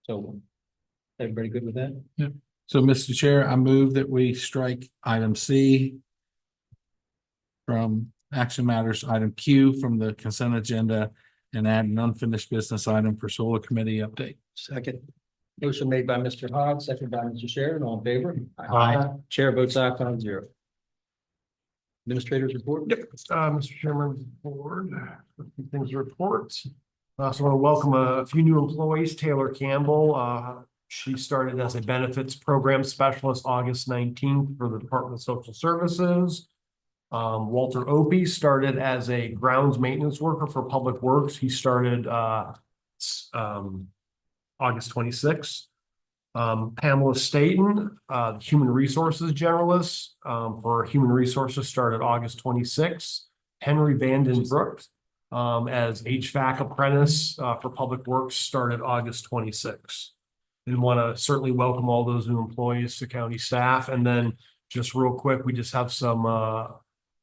So everybody good with that? Yeah. So, Mr. Chair, I move that we strike item C from action matters, item Q from the consent agenda, and add an unfinished business item for solar committee update. Second. Motion made by Mr. Hogg, second by Mr. Sharon, all in favor? Aye. Chair votes aye, 5-0. Administrators report? Yep, Mr. Chairman, board, a few things to report. I also want to welcome a few new employees, Taylor Campbell. She started as a benefits program specialist August 19th for the Department of Social Services. Walter Opie started as a grounds maintenance worker for Public Works. He started August 26th. Pamela Staten, Human Resources Generalist for Human Resources, started August 26th. Henry Vanden Broek as HVAC apprentice for Public Works, started August 26th. And want to certainly welcome all those new employees to county staff. And then just real quick, we just have some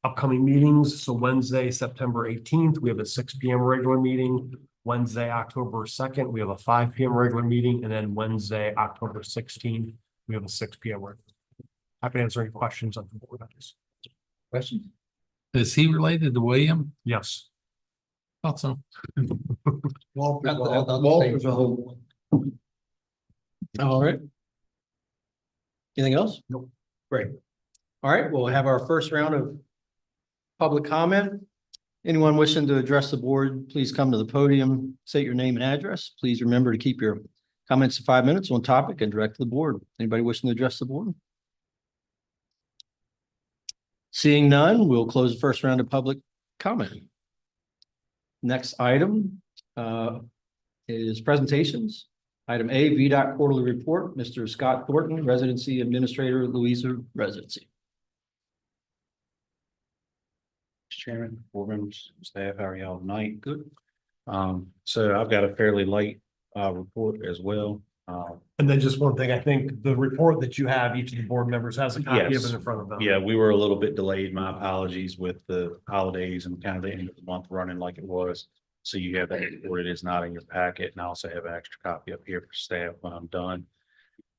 upcoming meetings. So Wednesday, September 18th, we have a 6 p.m. regular meeting. Wednesday, October 2nd, we have a 5 p.m. regular meeting. And then Wednesday, October 16th, we have a 6 p.m. regular. Happy to answer any questions on the board. Questions? Is he related to William? Yes. Thought so. Walter's a whole. All right. Anything else? Nope. Great. All right, we'll have our first round of public comment. Anyone wishing to address the board, please come to the podium, state your name and address. Please remember to keep your comments to 5 minutes on topic and direct to the board. Anybody wishing to address the board? Seeing none, we'll close the first round of public comment. Next item is presentations. Item A, VDOT quarterly report, Mr. Scott Thornton, Residency Administrator, Louisa Residency. Chairman, board members, staff, how are y'all tonight? Good. So I've got a fairly light report as well. And then just one thing, I think the report that you have, each of the board members has a copy of Yes. it in front of them. Yeah, we were a little bit delayed. My apologies with the holidays and kind of the end of the month running like it was. So you have that report. It is not in your packet, and I also have an extra copy up here for staff when I'm done.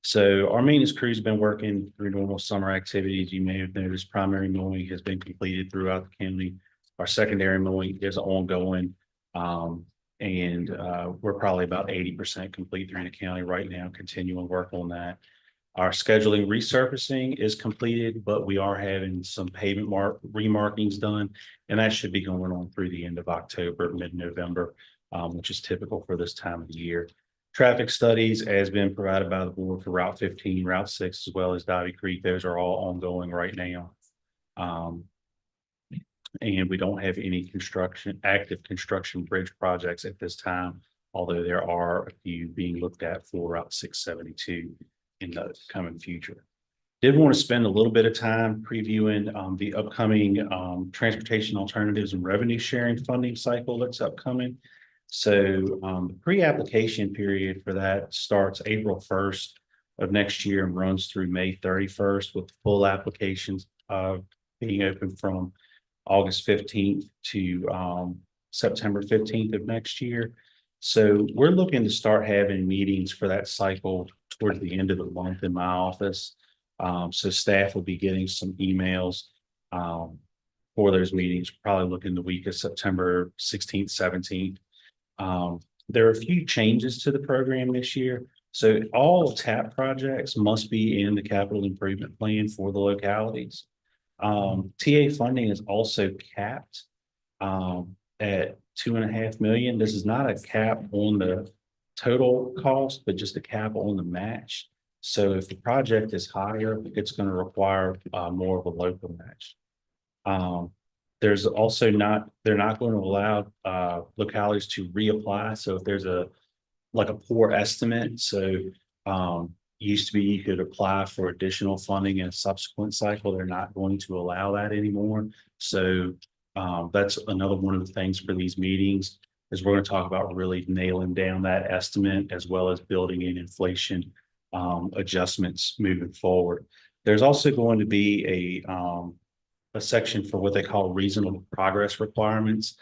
So our maintenance crew's been working through normal summer activities. You may have noticed primary mowing has been completed throughout the county. Our secondary mowing is ongoing. We're probably about 80% complete through the county right now, continuing work on that. Our scheduling resurfacing is completed, but we are having some pavement remarkings done, and that should be going on through the end of October, mid-November, which is typical for this time of the year. Traffic studies has been provided by the board for Route 15, Route 6, as well as Dottie Creek. Those are all ongoing right now. And we don't have any active construction bridge projects at this time, although there are a few being looked at for Route 672 in the coming future. Did want to spend a little bit of time previewing the upcoming transportation alternatives and revenue sharing funding cycle that's upcoming. So the pre-application period for that starts April 1st of next year and runs through May 31st, with full applications being open from August 15th to September 15th of next year. So we're looking to start having meetings for that cycle towards the end of the month in my office. So staff will be getting some emails for those meetings, probably looking the week of September 16th, 17th. There are a few changes to the program this year. So all TAP projects must be in the capital improvement plan for the localities. TA funding is also capped at $2.5 million. This is not a cap on the total cost, but just a cap on the match. So if the project is higher, it's going to require more of a local match. There's also they're not going to allow localities to reapply. So if there's a poor estimate, so used to be you could apply for additional funding in a subsequent cycle. They're not going to allow that anymore. So that's another one of the things for these meetings is we're going to talk about really nailing down that estimate as well as building in inflation adjustments moving forward. There's also going to be a section for what they call reasonable progress requirements.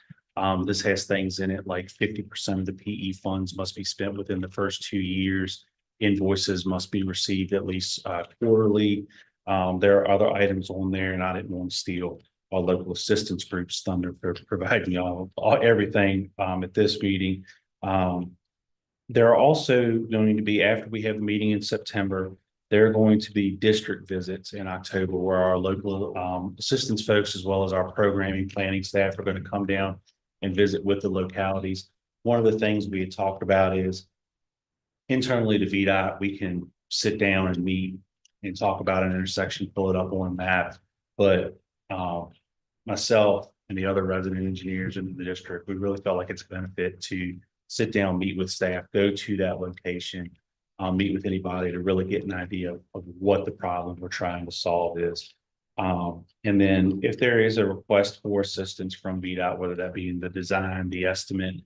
This has things in it like 50% of the PE funds must be spent within the first 2 years. Invoices must be received at least quarterly. There are other items on there, and I didn't want to steal our local assistance group's thunder for providing y'all everything at this meeting. There are also going to be, after we have a meeting in September, there are going to be district visits in October where our local assistance folks, as well as our programming planning staff, are going to come down and visit with the localities. One of the things we had talked about is internally to VDOT, we can sit down and meet and talk about an intersection, pull it up on a map. But myself and the other resident engineers in the district, we really felt like it's a benefit to sit down, meet with staff, go to that location, meet with anybody to really get an idea of what the problem we're trying to solve is. And then if there is a request for assistance from VDOT, whether that be in the design, the estimate,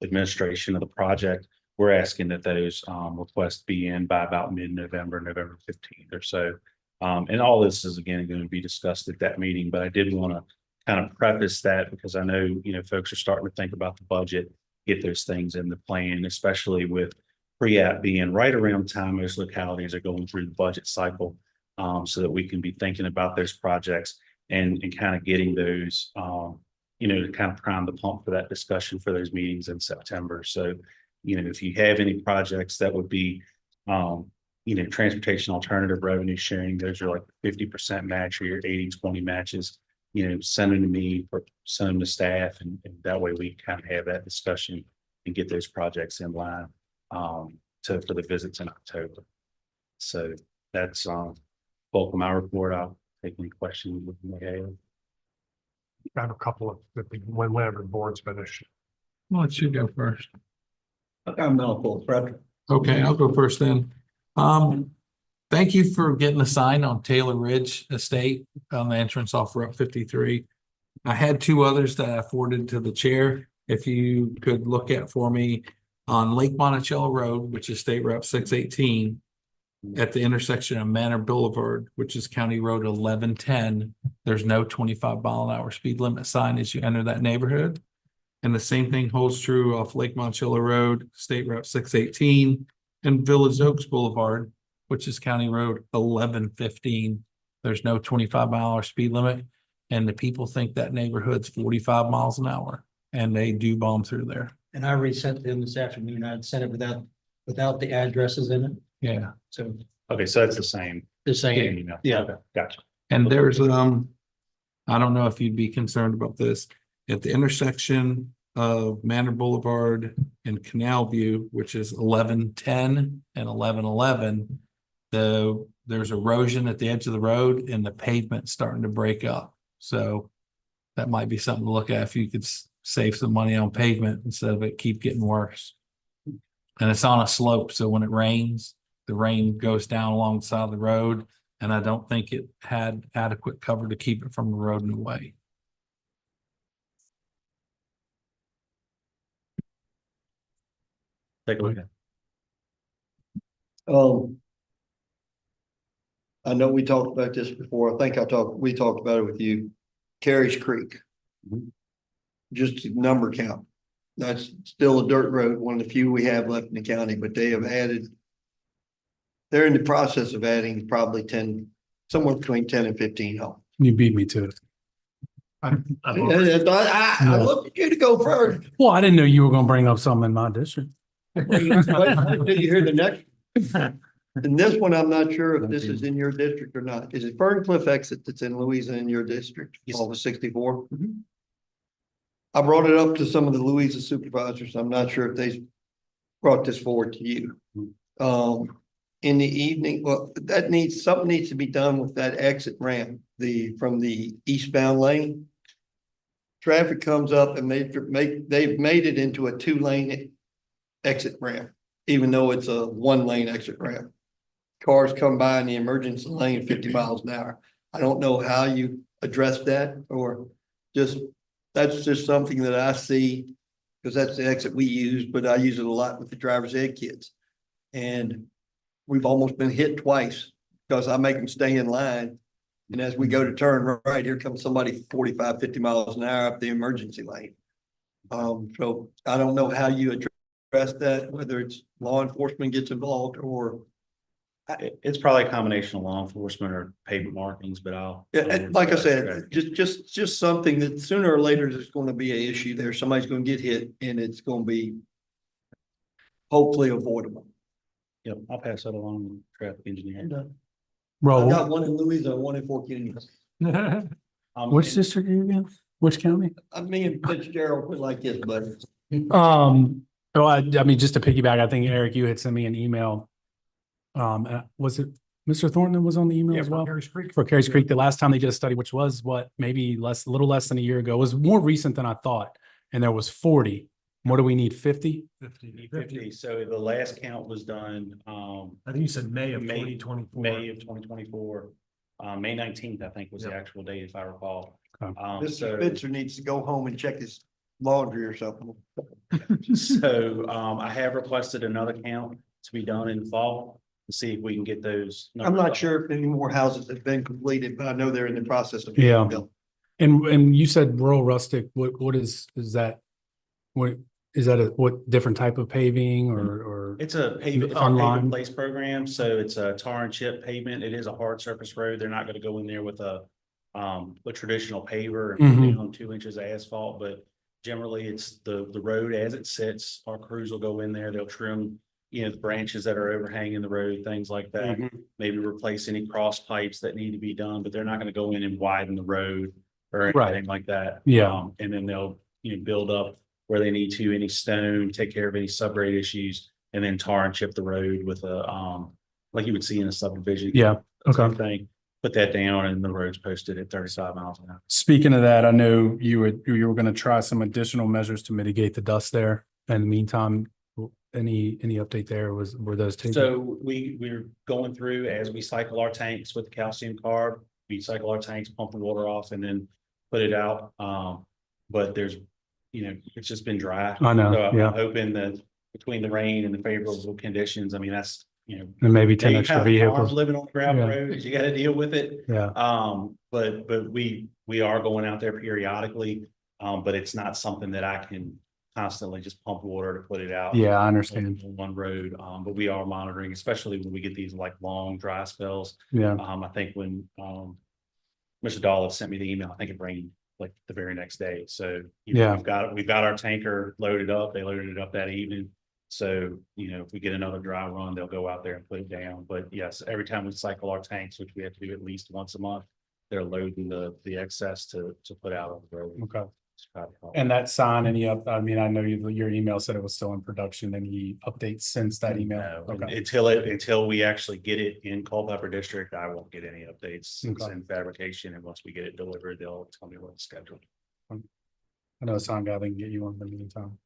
administration of the project, we're asking that those requests be in by about mid-November, November 15th or so. And all this is again going to be discussed at that meeting, but I did want to kind of preface that because I know, folks are starting to think about the budget, get those things in the plan, especially with pre-app being right around the time most localities are going through the budget cycle, so that we can be thinking about those projects and kind of getting those, to kind of prime the pump for that discussion for those meetings in September. So, if you have any projects that would be, transportation alternative revenue sharing, those are like 50% match or your 80-20 matches, send them to me or send them to staff. And that way we kind of have that discussion and get those projects in line for the visits in October. So that's bulk of my report. I'll take any questions with you may have. I have a couple of, whenever the board's finished. I'll let you go first. I'm not full, Fred. Okay, I'll go first then. Thank you for getting a sign on Taylor Ridge Estate on the entrance off Route 53. I had two others that I forwarded to the chair. If you could look at for me on Lake Monticello Road, which is State Route 618, at the intersection of Manor Boulevard, which is County Road 1110, there's no 25-mile-an-hour speed limit sign as you enter that neighborhood. And the same thing holds true off Lake Monticello Road, State Route 618, and Village Oaks Boulevard, which is County Road 1115. There's no 25-mile-an-hour speed limit. And the people think that neighborhood's 45 miles an hour, and they do bomb through there. And I resent them this afternoon. I'd sent it without the addresses in it. Yeah. So Okay, so that's the same. the same, Email. yeah. Okay, gotcha. And there's, I don't know if you'd be concerned about this, at the intersection of Manor Boulevard and Canal View, which is 1110 and 1111, there's erosion at the edge of the road and the pavement's starting to break up. So that might be something to look at if you could save some money on pavement instead of it keep getting worse. And it's on a slope, so when it rains, the rain goes down along the side of the road, and I don't think it had adequate cover to keep it from eroding away. Take a look. I know we talked about this before. I think we talked about it with you. Carriage Creek. Mhm. Just a number count. That's still a dirt road, one of the few we have left in the county, but they have added. They're in the process of adding probably 10, somewhere between 10 and 15 homes. You beat me to it. I looked at you to go first. Well, I didn't know you were gonna bring up something in my district. Did you hear the next? And this one, I'm not sure if this is in your district or not. Is it Ferncliff exit that's in Louisa in your district? All the 64? I brought it up to some of the Louisa supervisors. I'm not sure if they brought this forward to you. In the evening, well, something needs to be done with that exit ramp, from the eastbound lane. Traffic comes up and they've made it into a 2-lane exit ramp, even though it's a 1-lane exit ramp. Cars come by in the emergency lane 50 miles an hour. I don't know how you address that, or that's just something that I see, because that's the exit we use, but I use it a lot with the driver's ed kids. And we've almost been hit twice because I make them stay in line. And as we go to turn right, here comes somebody 45, 50 miles an hour up the emergency lane. So I don't know how you address that, whether it's law enforcement gets involved or, It's probably a combination of law enforcement or pavement markings, but yeah, and like I said, just something that sooner or later there's gonna be an issue there. Somebody's gonna get hit and it's gonna be hopefully avoidable. Yep, I'll pass that along to traffic engineer. I've Bro, got one in Louisa, one in Fort Union. which district are you in? Which county? Me and Fitzgerald were like this, but Well, I mean, just to piggyback, I think Eric, you had sent me an email. Was it Mr. Thornton was on the email Yeah, as for well? Harris Creek. For Carey's Creek, the last time they did a study, which was what, maybe less, a little less than a year ago, was more recent than I thought. And there was 40. What do we need? 50? 50, so the last count was done, I think you said May of May- 2024. May of 2024. May 19th, I think was the Yep. actual date, if I recall. Okay. Mr. So, Spitzer needs to go home and check his laundry or something. I have requested another count to be done in the fall to see if we can get those. I'm numbers not up. sure if any more houses have been completed, but I know they're in the process of. Yeah. being built. And you said rural rustic, what is that? What, is that what different type of paving or? It's a pavement, it's our pave Online. in place program, so it's a tar and chip pavement. It is a hard surface road. They're not gonna go in there with a traditional paver and put Mhm. down 2 inches of asphalt, but generally it's the road as it sits. Our crews will go in there, they'll trim, the branches that are overhanging the road, things like that. Maybe replace any cross pipes that need to be done, but they're not gonna go in and widen the road or Right. anything like that. Yeah. And then they'll, build up where they need to, any stone, take care of any subgrade issues, and then tar and chip the road with a, like you would see in a subdivision. Yeah, Same okay. thing, put that down and the road's posted at 35 miles an hour. Speaking of that, I know you were gonna try some additional measures to mitigate the dust there. In the meantime, any update there were those taken? So we're going through as we cycle our tanks with the calcium carb, we cycle our tanks, pump the water off and then put it out. But there's, it's just been dry. I know, So I'm yeah. hoping that between the rain and the favorable conditions, I mean, that's, And maybe 10 you extra have farms vehicles. living on gravel Yeah. roads, you gotta deal with it. Yeah, But we are going out there periodically, but it's not something that I can constantly just pump water to put it out. yeah, I understand. On one road, but we are monitoring, especially when we get these like long dry spells. Yeah, I think when, Mr. Dahl sent me the email, I think it rained like the very next day, so. Yeah. We've got our tanker loaded up, they loaded it up that evening. So, if we get another dry run, they'll go out there and put it down, but yes, every time we cycle our tanks, which we have to do at least once a month. They're loading the excess to put out on the road. okay. And that sign, I mean, I know your email said it was still in production. Any updates since that email? No, Okay, until we actually get it in Culpeper District, I won't get any updates. It's Okay. in fabrication, and once we get it delivered, they'll tell me what it's scheduled. I know a sign guy, they can get you one in the meantime.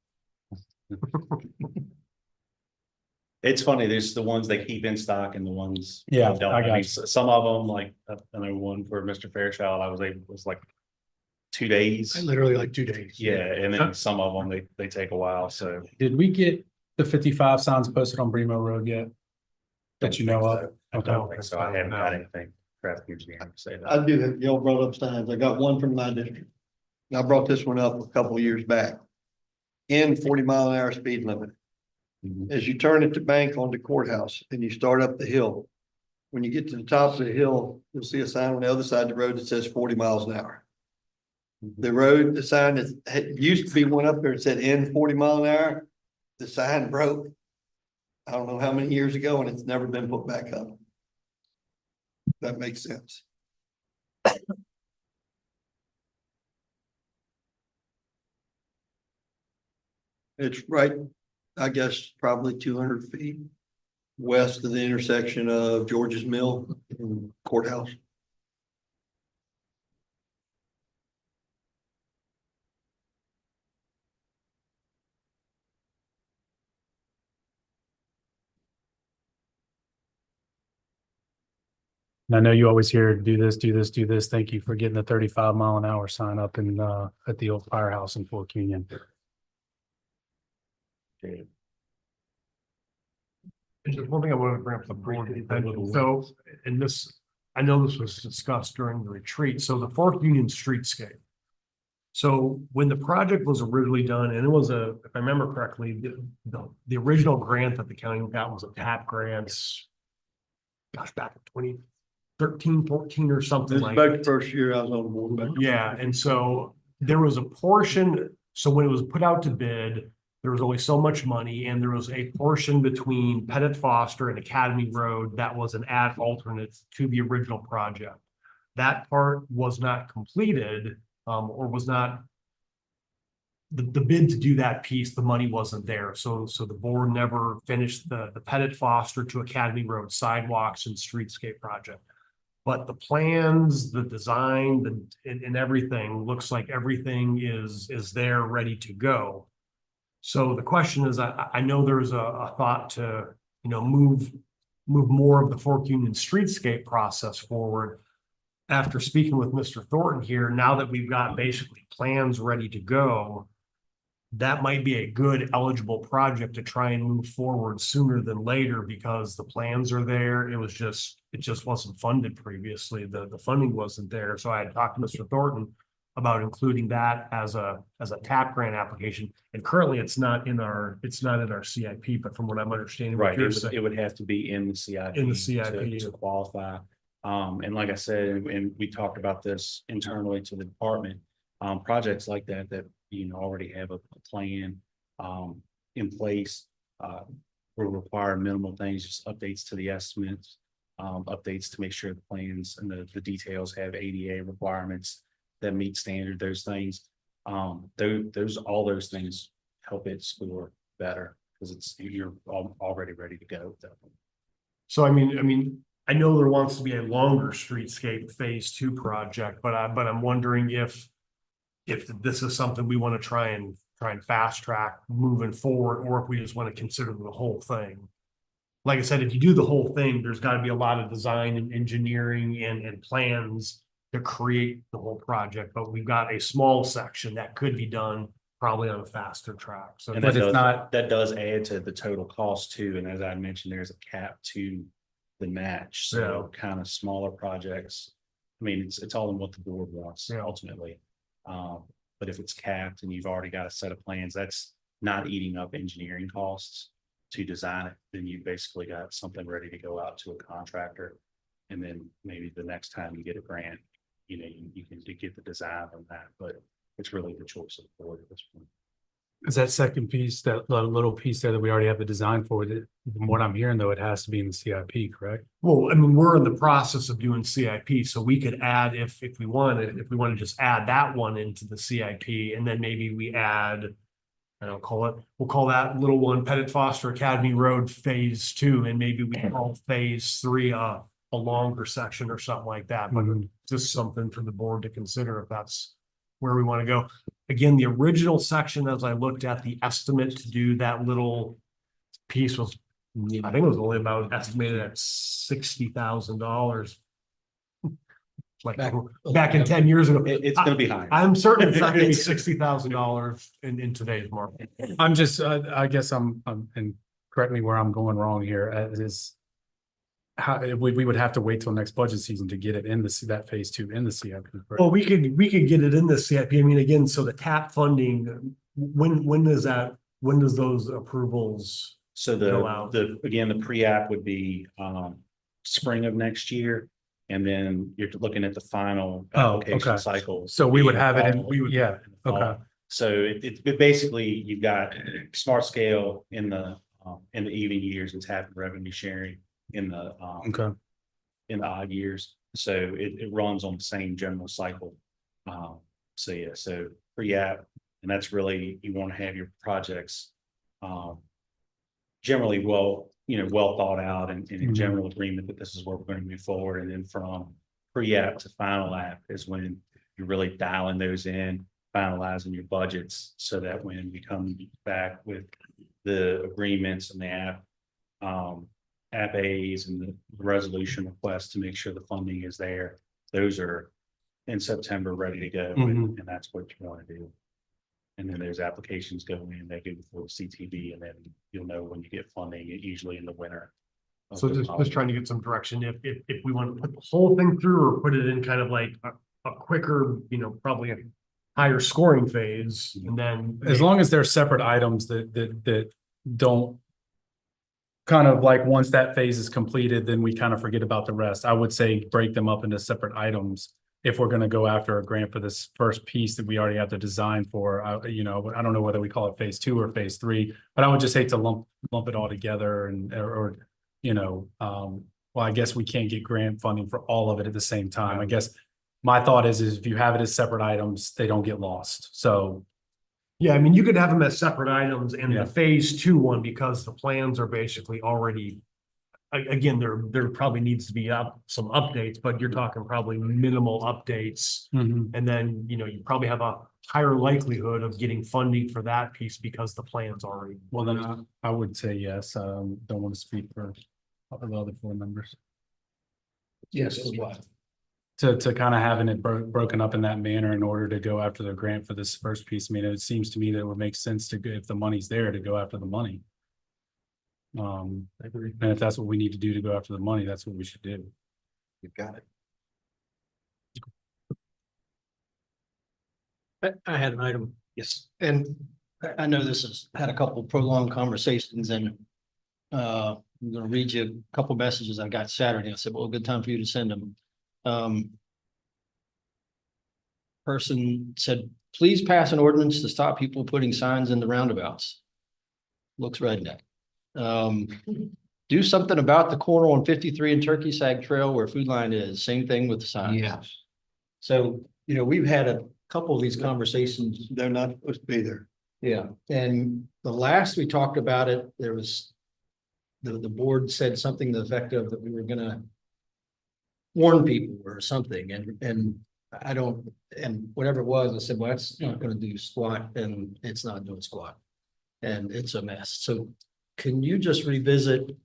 It's funny, there's the ones they keep in stock and the ones. Yeah, that don't. I got mean, you. some of them, like, I know one for Mr. Fairchild, it was like 2 days. Literally like 2 days. Yeah, and then some of them, they take a while, so. Did we get the 55 signs posted on Bremo Road yet? That you know of? I Okay. don't think so. I haven't got anything. Traffic engineering to say that. I do have, y'all brought up signs. I got one from my district. I brought this one up a couple of years back. In 40-mile-an-hour speed limit. Mhm. As you turn at the bank onto Courthouse and you start up the hill. When you get to the top of the hill, you'll see a sign on the other side of the road that says 40 miles an hour. The sign that used to be one up there that said in 40 mile an hour. The sign broke. I don't know how many years ago and it's never been put back up. That makes sense. It's right, I guess, probably 200 feet west of the intersection of George's Mill and Courthouse. And I know you always hear, do this, do this, do this. Thank you for getting the 35-mile-an-hour sign up in, at the old firehouse in Fort Union. And just one thing I wanted to bring up the board. So, and this, I know this was discussed during the retreat. So the Fort Union streetscape. So when the project was originally done, and it was if I remember correctly, the original grant that the county got was a TAP grants. Gosh, back in 2013, 14 or something This is like. back the first year I was on board. Back. Yeah, and so there was a portion, so when it was put out to bid, there was only so much money, and there was a portion between Pettit Foster and Academy Road that was an ad alternate to the original project. That part was not completed, or was not. The bid to do that piece, the money wasn't there, so the board never finished the Pettit Foster to Academy Road sidewalks and streetscape project. But the plans, the design, and everything looks like everything is there, ready to go. So the question is, I know there's a thought to, move more of the Fork Union streetscape process forward. After speaking with Mr. Thornton here, now that we've got basically plans ready to go, that might be a good eligible project to try and move forward sooner than later, because the plans are there. It just wasn't funded previously. The funding wasn't there. So I had talked to Mr. Thornton about including that as a TAP grant application. And currently it's not in our CIP, but from what I'm understanding. what Right, you're it saying- would have to be in the CIP. In the CIP. To qualify. And like I said, and we talked about this internally to the department, projects like that already have a plan in place. Will require minimal things, just updates to the estimates, updates to make sure the plans and the details have ADA requirements that meet standard, those things. All those things help it score better, because you're already ready to go. So I mean, I know there wants to be a longer streetscape phase 2 project, but I'm wondering if this is something we want to try and fast track moving forward, or if we just want to consider the whole thing. Like I said, if you do the whole thing, there's got to be a lot of design and engineering and plans to create the whole project, but we've got a small section that could be done probably on a faster track. So And But it's not- that does add to the total cost too. And as I mentioned, there's a cap to the match. So kind of smaller projects. I mean, it's all in what the board wants ultimately. But if it's capped and you've already got a set of plans, that's not eating up engineering costs to design it. Then you basically got something ready to go out to a contractor. And then maybe the next time you get a grant, you can get the design on that, but it's really the choice of the board at this point. Is that second piece, that little piece there that we already have the design for, from what I'm hearing though, it has to be in the CIP, correct? Well, I mean, we're in the process of doing CIP, so we could add, if we wanted to just add that one into the CIP, and then maybe we add, we'll call that little one Pettit Foster Academy Road phase 2, and maybe we call phase 3 a longer section or something like that. But just something for the board to consider if that's where we want to go. Again, the original section, as I looked at the estimate to do that little piece was, I think it was only about estimated at $60,000. Like back in 10 years ago. It's going to be higher. I'm certain it's not gonna be $60,000 in today's market. I'm just, I guess I'm, and correct me where I'm going wrong here, is how, we would have to wait till next budget season to get it in that phase 2 in the CIP. correct? Well, we could get it in the CIP. I mean, again, so the TAP funding, when does those approvals? So Go out. the pre-app would be spring of next year. And then you're looking at the final Oh, application okay. cycle. So we would have it in, We would- yeah, okay. So it basically, you've got smart scale in the even years, it's having revenue sharing in the Okay. in the odd years. So it runs on the same general cycle. So pre-app, and that's really, you want to have your projects generally well thought out and in general agreement that this is where we're going to move forward. And then from pre-app to final app is when you're really dialing those in, finalizing your budgets, so that when we come back with the agreements and the app A's and the resolution requests to make sure the funding is there, those are in September ready to go, and that's what you want to do. And then there's applications going in, they go before CTV, and then you'll know when you get funding, usually in the winter. So just trying to get some direction, if we want to put the whole thing through, or put it in kind of like a quicker, probably higher scoring phase and then. As long as they're separate items that don't. Kind of like once that phase is completed, then we kind of forget about the rest. I would say break them up into separate items. If we're gonna go after a grant for this first piece that we already have the design for, I don't know whether we call it phase 2 or phase 3, but I would just hate to lump it all together or, well, I guess we can't get grant funding for all of it at the same time. I guess my thought is if you have it as separate items, they don't get lost. So Yeah, I mean, you could have them as separate items and Yeah. the phase 2 one, because the plans are basically already. Again, there probably needs to be some updates, but you're talking probably minimal updates. And then, you probably have a higher likelihood of getting funding for that piece because the plan's already. well, then I would say yes. Don't want to speak for the other 4 members. Yes, is what? To kind of having it broken up in that manner in order to go after the grant for this first piece. I mean, it seems to me that it would make sense to go, if the money's there, to go after the money. And if that's what we need to do to go after the money, that's what we should do. You've got it. I had an item. Yes. And I know this has had a couple prolonged conversations and I'm gonna read you a couple messages I got Saturday. I said, well, good time for you to send them. Person said, please pass an ordinance to stop people putting signs in the roundabouts. Looks redneck. Do something about the corner on 53 and Turkey Sag Trail where Food Line is. Same thing with the signs. Yes, So, we've had a couple of these conversations. they're not supposed to be there. Yeah, and the last we talked about it, there was. The board said something to the effect of that we were gonna. Warn people or something, and I don't, and whatever it was, I said, well, that's not gonna do squat, and it's not doing squat. And it's a mess, so can you just revisit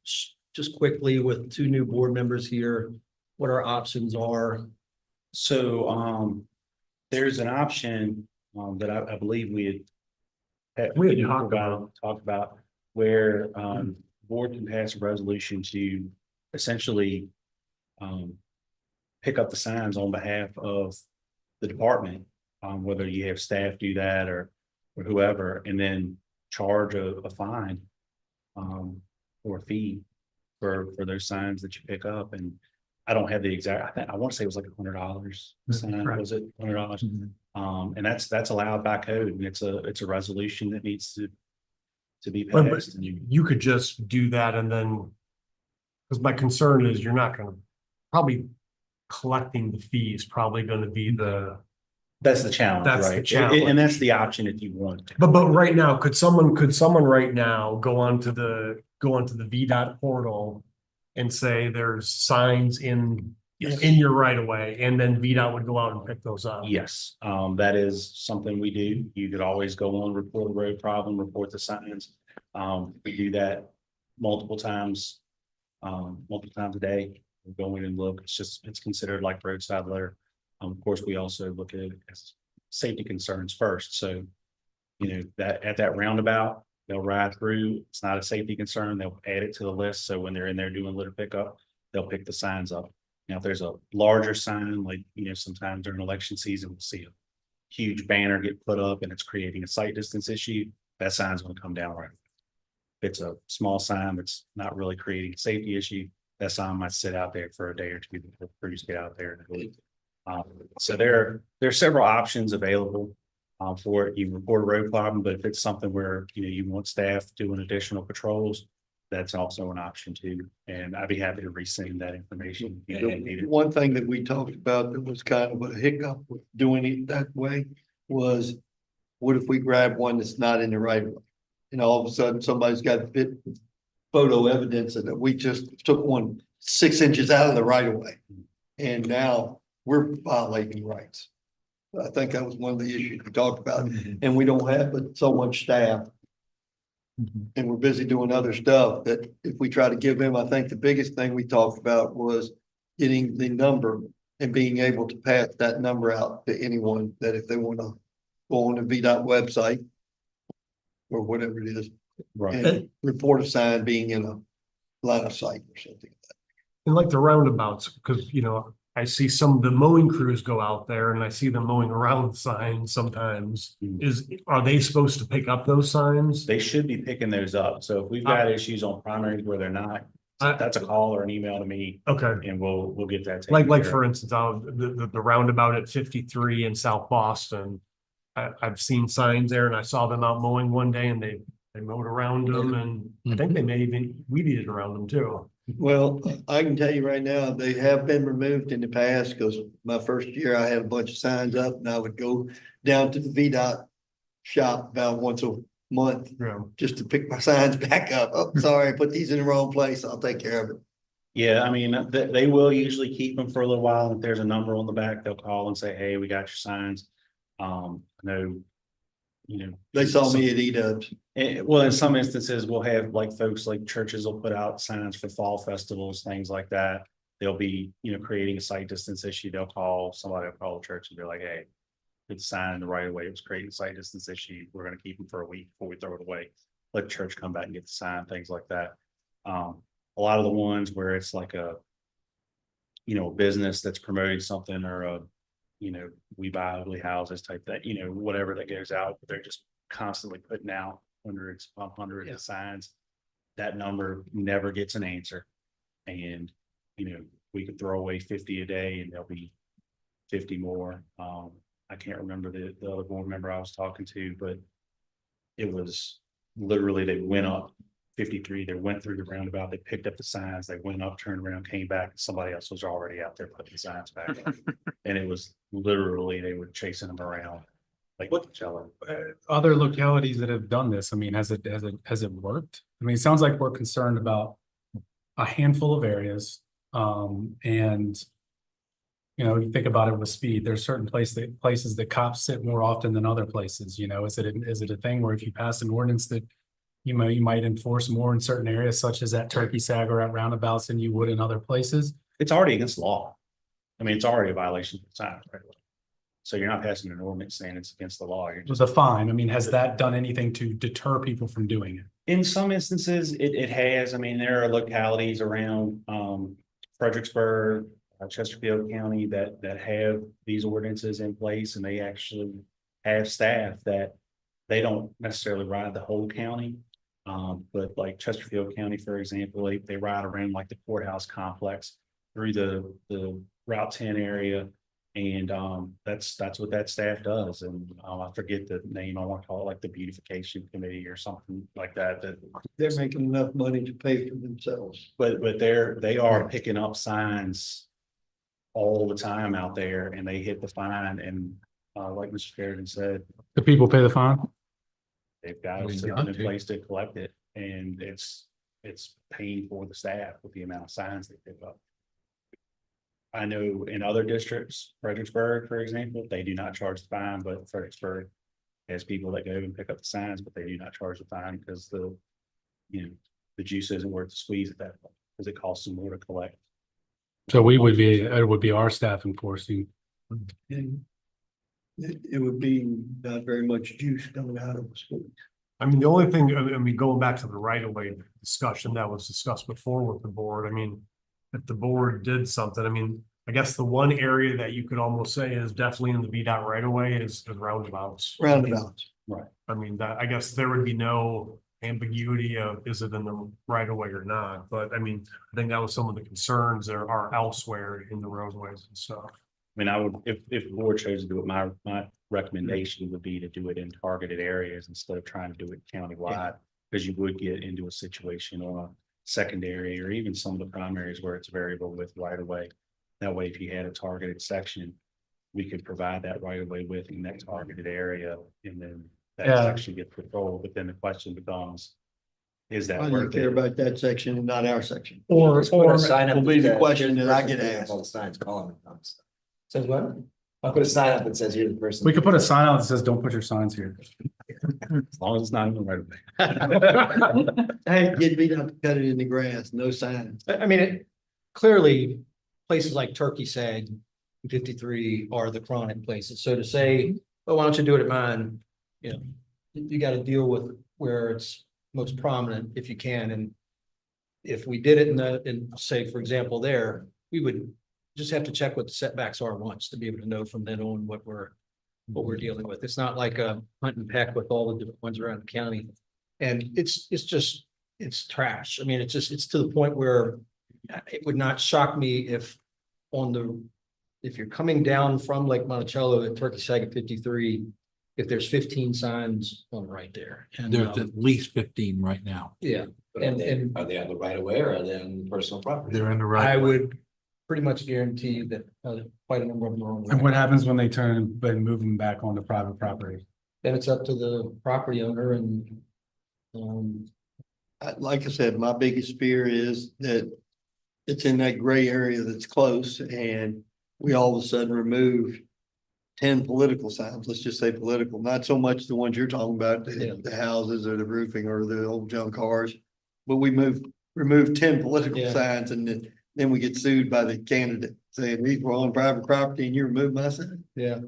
just quickly with 2 new board members here, what our options are? So, there's an option, that I believe we had. We had talked about where, board can pass a resolution to essentially, pick up the signs on behalf of the department, whether you have staff do that or whoever, and then charge a fine, or a fee for those signs that you pick up. And I don't have the exact, I want to say it was like $100. Correct. Was it $100? And that's allowed by code, and it's a resolution that needs to be But passed. And you could just do that and then. Because my concern is you're not gonna, probably collecting the fee is probably gonna be that's the challenge, That's the right? challenge. And that's the option if you want to. but right now, could someone right now go onto the VDOT portal. And say there's signs in Yes. your right of way, and then VDOT would go out and pick those up? Yes, that is something we do. You could always go on, report a road problem, report the signs. We do that multiple times a day. We go in and look, it's considered like roadside litter. Of course, we also look at it as safety concerns first. So, that at that roundabout, they'll ride through. It's not a safety concern. They'll add it to the list. So when they're in there doing litter pickup, they'll pick the signs up. Now, if there's a larger sign, like, sometimes during election season, we'll see a huge banner get put up and it's creating a sight distance issue. That sign's going to come down right away. If it's a small sign that's not really creating a safety issue, that sign might sit out there for a day or two before crews get out there. So there are several options available. For it. You report a road problem, but if it's something where, you want staff doing additional patrols, that's also an option too. And I'd be happy to resend that information. If you need it. One thing that we talked about that was kind of a hiccup with doing it that way was, what if we grab one that's not in the right of way? And all of a sudden, somebody's got photo evidence that we just took one 6 inches out of the right of way. And now we're violating rights. I think that was one of the issues we talked about, and we don't have but so much staff. And we're busy doing other stuff that if we try to give them, I think the biggest thing we talked about was getting the number and being able to pass that number out to anyone that if they want to go on the VDOT website or whatever it is, Right. and report a sign being in a line of sight or something. And like the roundabouts, because, I see some of the mowing crews go out there and I see them mowing around signs sometimes. Are they supposed to pick up those signs? They should be picking those up. So if we've got issues on primaries where they're not, that's a call or an email to me Okay. and we'll get that. taken Like care of. for instance, the roundabout at 53 in South Boston. I've seen signs there and I saw them out mowing one day and they mowed around them and I think they may even weed eated around them too. Well, I can tell you right now, they have been removed in the past, because my first year I had a bunch of signs up and I would go down to the VDOT shop about once a month Yeah. just to pick my signs back up. Oh, sorry, I put these in the wrong place. I'll take care of it. Yeah, I mean, they will usually keep them for a little while. If there's a number on the back, they'll call and say, hey, we got your signs. I know, They saw me at E-Dubs. well, in some instances, we'll have like folks like churches will put out signs for fall festivals, things like that. They'll be, creating a sight distance issue. Somebody will call the church and be like, hey, it's signed the right away. It was creating a sight distance issue. We're going to keep them for a week before we throw it away. Let the church come back and get the sign, things like that. A lot of the ones where it's like a business that's promoting something or we buy ugly houses type that, whatever that goes out, but they're just constantly putting out hundreds upon hundreds of signs. That number never gets an answer. And, we could throw away 50 a day and there'll be 50 more. I can't remember the other board member I was talking to, but it was literally, they went up 53, they went through the roundabout, they picked up the signs, they went up, turned around, came back, and somebody else was already out there putting the signs back up. And it was literally, they were chasing them around like jello. Other localities that have done this, I mean, has it worked? I mean, it sounds like we're concerned about a handful of areas. And you think about it with speed, there's certain places that cops sit more often than other places. Is it a thing where if you pass an ordinance that you might enforce more in certain areas, such as at Turkey Sag or at roundabouts, than you would in other places? It's already against the law. I mean, it's already a violation of the sign, right? So you're not passing an ordinance saying it's against the law. You're just, With a fine, I mean, has that done anything to deter people from doing it? in some instances, it has. I mean, there are localities around Fredericksburg, Chesterfield County that have these ordinances in place, and they actually have staff that they don't necessarily ride the whole county. But like Chesterfield County, for example, they ride around like the courthouse complex through the Route 10 area. And that's what that staff does. And I forget the name. I want to call it like the beautification committee or something like that. They're making enough money to pay for themselves. But they are picking up signs all the time out there, and they hit the fine. And like Mr. Sheridan said, Do people pay the fine? they've got a system in place to collect it, and it's paying for the staff with the amount of signs they pick up. I know in other districts, Fredericksburg, for example, they do not charge the fine, but Fredericksburg has people that go and pick up the signs, but they do not charge the fine because the juice isn't worth the squeeze at that point, because it costs them more to collect. So it would be our staff enforcing. And it would be not very much juice coming out of the school. I mean, the only thing, going back to the right of way discussion that was discussed before with the board, I mean, if the board did something, I mean, I guess the one area that you could almost say is definitely in the VDOT right of way is roundabouts. Roundabouts. Right. I mean, that, I guess there would be no ambiguity of is it in the right of way or not, but I mean, I think that was some of the concerns there are elsewhere in the roadways and stuff. I mean, I would, if the board chose to do it, my recommendation would be to do it in targeted areas instead of trying to do it countywide. Because you would get into a situation on a secondary or even some of the primaries where it's variable with right of way. That way, if you had a targeted section, we could provide that right of way width in that targeted area, and then that section gets patrolled. But then the question becomes, is that I don't worth care it? about that section and not our section. Or will be the question that I get asked. All the signs calling it. Says what? I'll put a sign up that says here's the person. We could put a sign out that says, "Don't put your signs here." As long as it's not in the right of way. Hey, get me to cut it in the grass, no signs. I mean, clearly, places like Turkey Sag, 53 are the chronic places. So to say, well, why don't you do it at mine? You got to deal with where it's most prominent if you can. And if we did it in say, for example, there, we would just have to check what the setbacks are once to be able to know from then on what we're dealing with. It's not like a hunt and peck with all the different ones around the county. And it's trash. I mean, it's to the point where it would not shock me if if you're coming down from Lake Monticello at Turkey Saga 53, if there's 15 signs on right there. And There's at least 15 right now. yeah, But and are they on the right of way or are they on personal property? They're in the I right. would pretty much guarantee you that quite a number of them are on. And what happens when they turn and move them back onto private property? Then it's up to the property owner and Like I said, my biggest fear is that it's in that gray area that's close and we all of a sudden remove 10 political signs, let's just say political, not so much the ones you're talking about, Yeah. the houses or the roofing or the old junk cars. But we remove 10 political Yeah. signs and then we get sued by the candidate saying these were on private property and you removed my sign. yeah.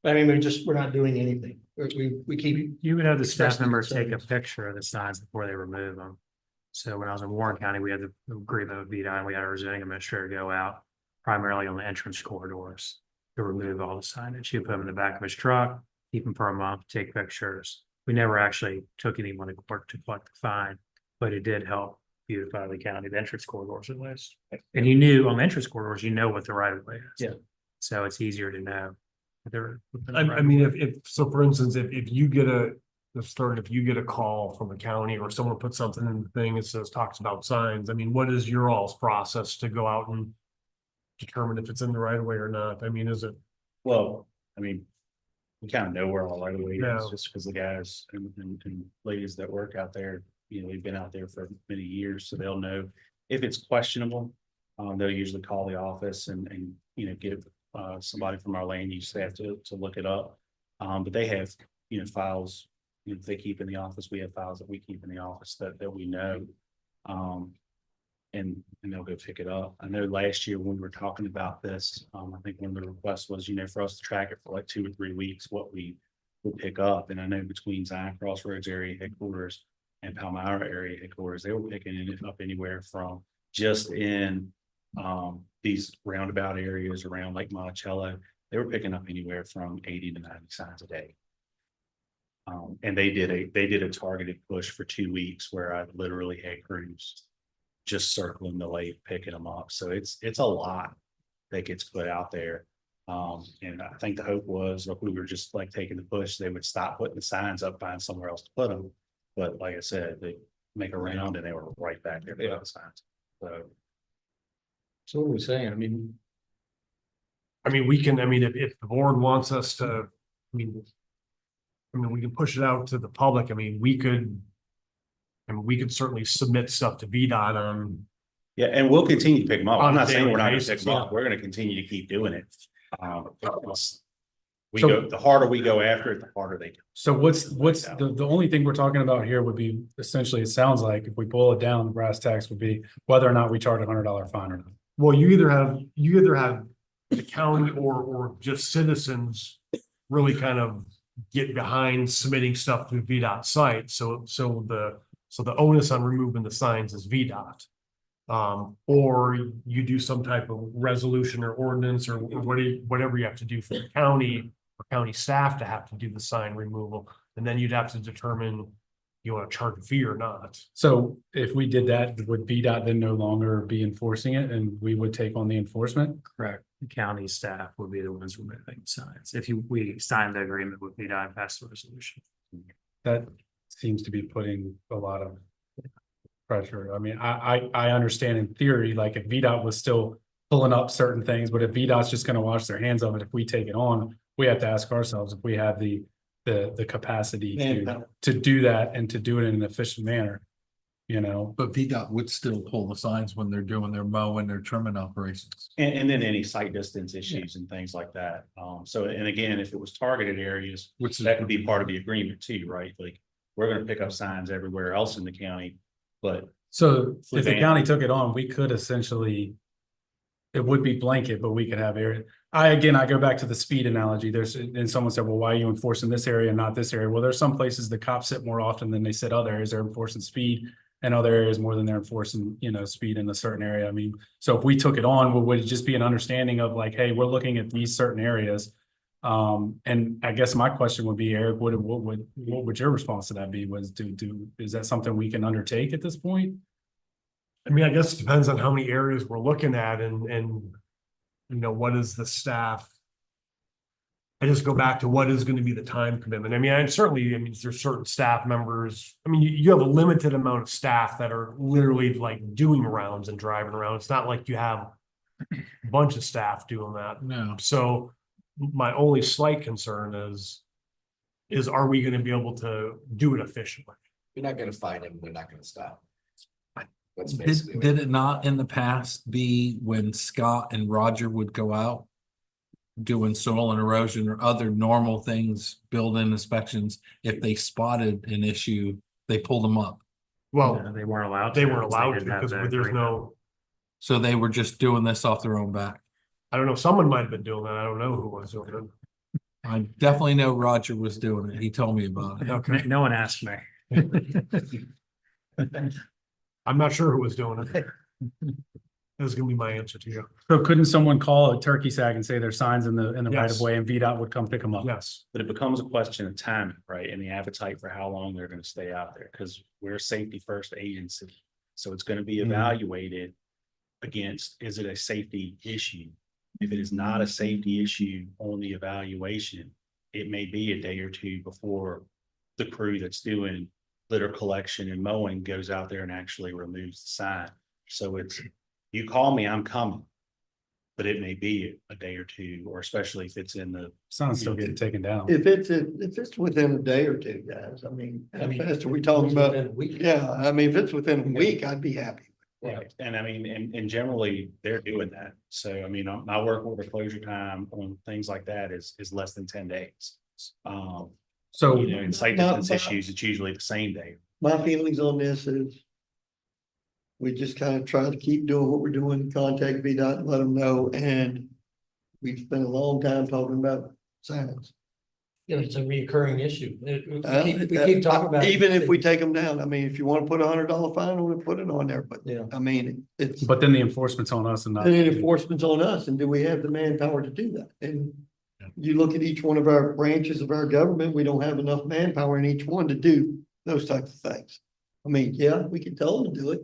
I mean, we're not doing anything. We keep, You would have the staff Especially members take a concerns. picture of the signs before they remove them. So when I was in Warren County, we had the agreement with VDOT, we had our zoning administrator go out primarily on the entrance corridors to remove all the signage. He'd put them in the back of his truck, keep them for a month, take pictures. We never actually took anyone to court to collect the fine, but it did help beautify the county, the entrance corridors at least. And you knew on the entrance corridors, you know what the right of way is. Yeah. So it's easier to know. They're within the I right of mean, way. if, so for instance, if you get if you get a call from the county or someone puts something in the thing that says, talks about signs, I mean, what is your all's process to go out and determine if it's in the right of way or not? I mean, is it, Well, I mean, we kind of know where all right of way Yeah. is, just because the guys and ladies that work out there, you know, they've been out there for many years, so they'll know if it's questionable. They'll usually call the office and you know, give somebody from our land use staff to look it up. But they have, you know, files, you know, they keep in the office. We have files that we keep in the office that we know. And they'll go pick it up. I know last year when we were talking about this, I think one of the requests was, you know, for us to track it for like 2 or 3 weeks, what we would pick up. And I know between Zion Crossroads area headquarters and Palmyra area headquarters, they were picking it up anywhere from just in these roundabout areas around Lake Monticello, they were picking up anywhere from 80 to 90 signs a day. And they did a targeted push for 2 weeks where I literally had crews just circling the lake, picking them up. So it's a lot that gets put out there. And I think the hope was, if we were just like taking the push, they would stop putting the signs up, find somewhere else to put them. But like I said, they make a round and they were right back there putting the signs. so what are we saying? I mean, we can, if the board wants us to, we can push it out to the public. We could certainly submit stuff to VDOT on. Yeah, and we'll continue to pick them up. On I'm a not saying daily we're not gonna pick basis, them up. yeah. We're gonna continue to keep doing it. So- The harder we go after it, the harder they go. So what's the only thing we're talking about here would be essentially, it sounds like if we boil it down, the brass tacks would be whether or not we charge $100 fine or not. Well, you either have the county or just citizens really kind of get behind submitting stuff to VDOT site. So the onus on removing the signs is VDOT. Or you do some type of resolution or ordinance or whatever you have to do for the county or county staff to have to do the sign removal. And then you'd have to determine you want to charge a fee or not. So if we did that, would VDOT then no longer be enforcing it and we would take on the enforcement? Correct. The county staff would be the ones removing signs. We signed the agreement with VDOT and passed the resolution. That seems to be putting a lot of pressure. I mean, I understand in theory, like if VDOT was still pulling up certain things, but if VDOT's just gonna wash their hands of it, if we take it on, we have to ask ourselves if we have the capacity to do that and to do it in an efficient manner. You know, But VDOT would still pull the signs when they're doing their mowing, their trimming operations. And then any site distance issues and things like that. So, and again, if it was targeted areas, Which is that could be part of the agreement too, right? Like, we're gonna pick up signs everywhere else in the county, but so if the Fluvanna. county took it on, we could essentially. It would be blanket, but we could have area. I go back to the speed analogy. And someone said, well, why are you enforcing this area and not this area? Well, there's some places the cops sit more often than they sit other areas. They're enforcing speed. in other areas more than they're enforcing, speed in a certain area. I mean, so if we took it on, would it just be an understanding of like, hey, we're looking at these certain areas? And I guess my question would be, Eric, what would your response to that be? Is that something we can undertake at this point? I mean, I guess it depends on how many areas we're looking at and what is the staff? I just go back to what is going to be the time commitment. I mean, there's certain staff members. I mean, you have a limited amount of staff that are literally like doing rounds and driving around. It's not like you have a bunch of staff doing that. No. So my only slight concern is are we going to be able to do it efficiently? You're not gonna find them, they're not gonna stop. That's Did, basically. did it not in the past be when Scott and Roger would go out doing soil and erosion or other normal things, building inspections, if they spotted an issue, they pulled them up? Well, They weren't allowed. they to weren't allowed to didn't have because the there's agreement. no, So they were just doing this off their own back. I don't know, someone might have been doing that. I don't know who was doing it. I definitely know Roger was doing it. He told me about it. Okay. No one asked me. I'm not sure who was doing it. That's gonna be my answer to you. So couldn't someone call a turkey sack and say there's signs in the right Yes. of way and VDOT would come pick them up? Yes. But it becomes a question of timing, right? And the appetite for how long they're gonna stay out there, because we're a safety first agency. So it's gonna be evaluated against, is it a safety issue? If it is not a safety issue on the evaluation, it may be a day or two before the crew that's doing litter collection and mowing goes out there and actually removes the sign. So it's, you call me, I'm coming. But it may be a day or two, or especially if it's in the, Sign's still getting taken down. If it's within a day or two, guys, I mean, how fast are we talking about? Yeah, I mean, if it's within a week, I'd be happy. right, and I mean, and generally, they're doing that. So, I mean, my work order closure time on things like that is less than 10 days. So In site distance issues, it's usually the same day. My feelings on this is we just kind of try to keep doing what we're doing, contact VDOT and let them know, and we've spent a long time talking about signs. It's a reoccurring issue. We keep talking about. Even if we take them down, I mean, if you want to put $100 fine on it, put it on there, but Yeah. I mean, it's. but then the enforcement's on us and not. And then enforcement's on us, and do we have the manpower to do that? And you look at each one of our branches of our government, we don't have enough manpower in each one to do those types of things. I mean, yeah, we can tell them to do it.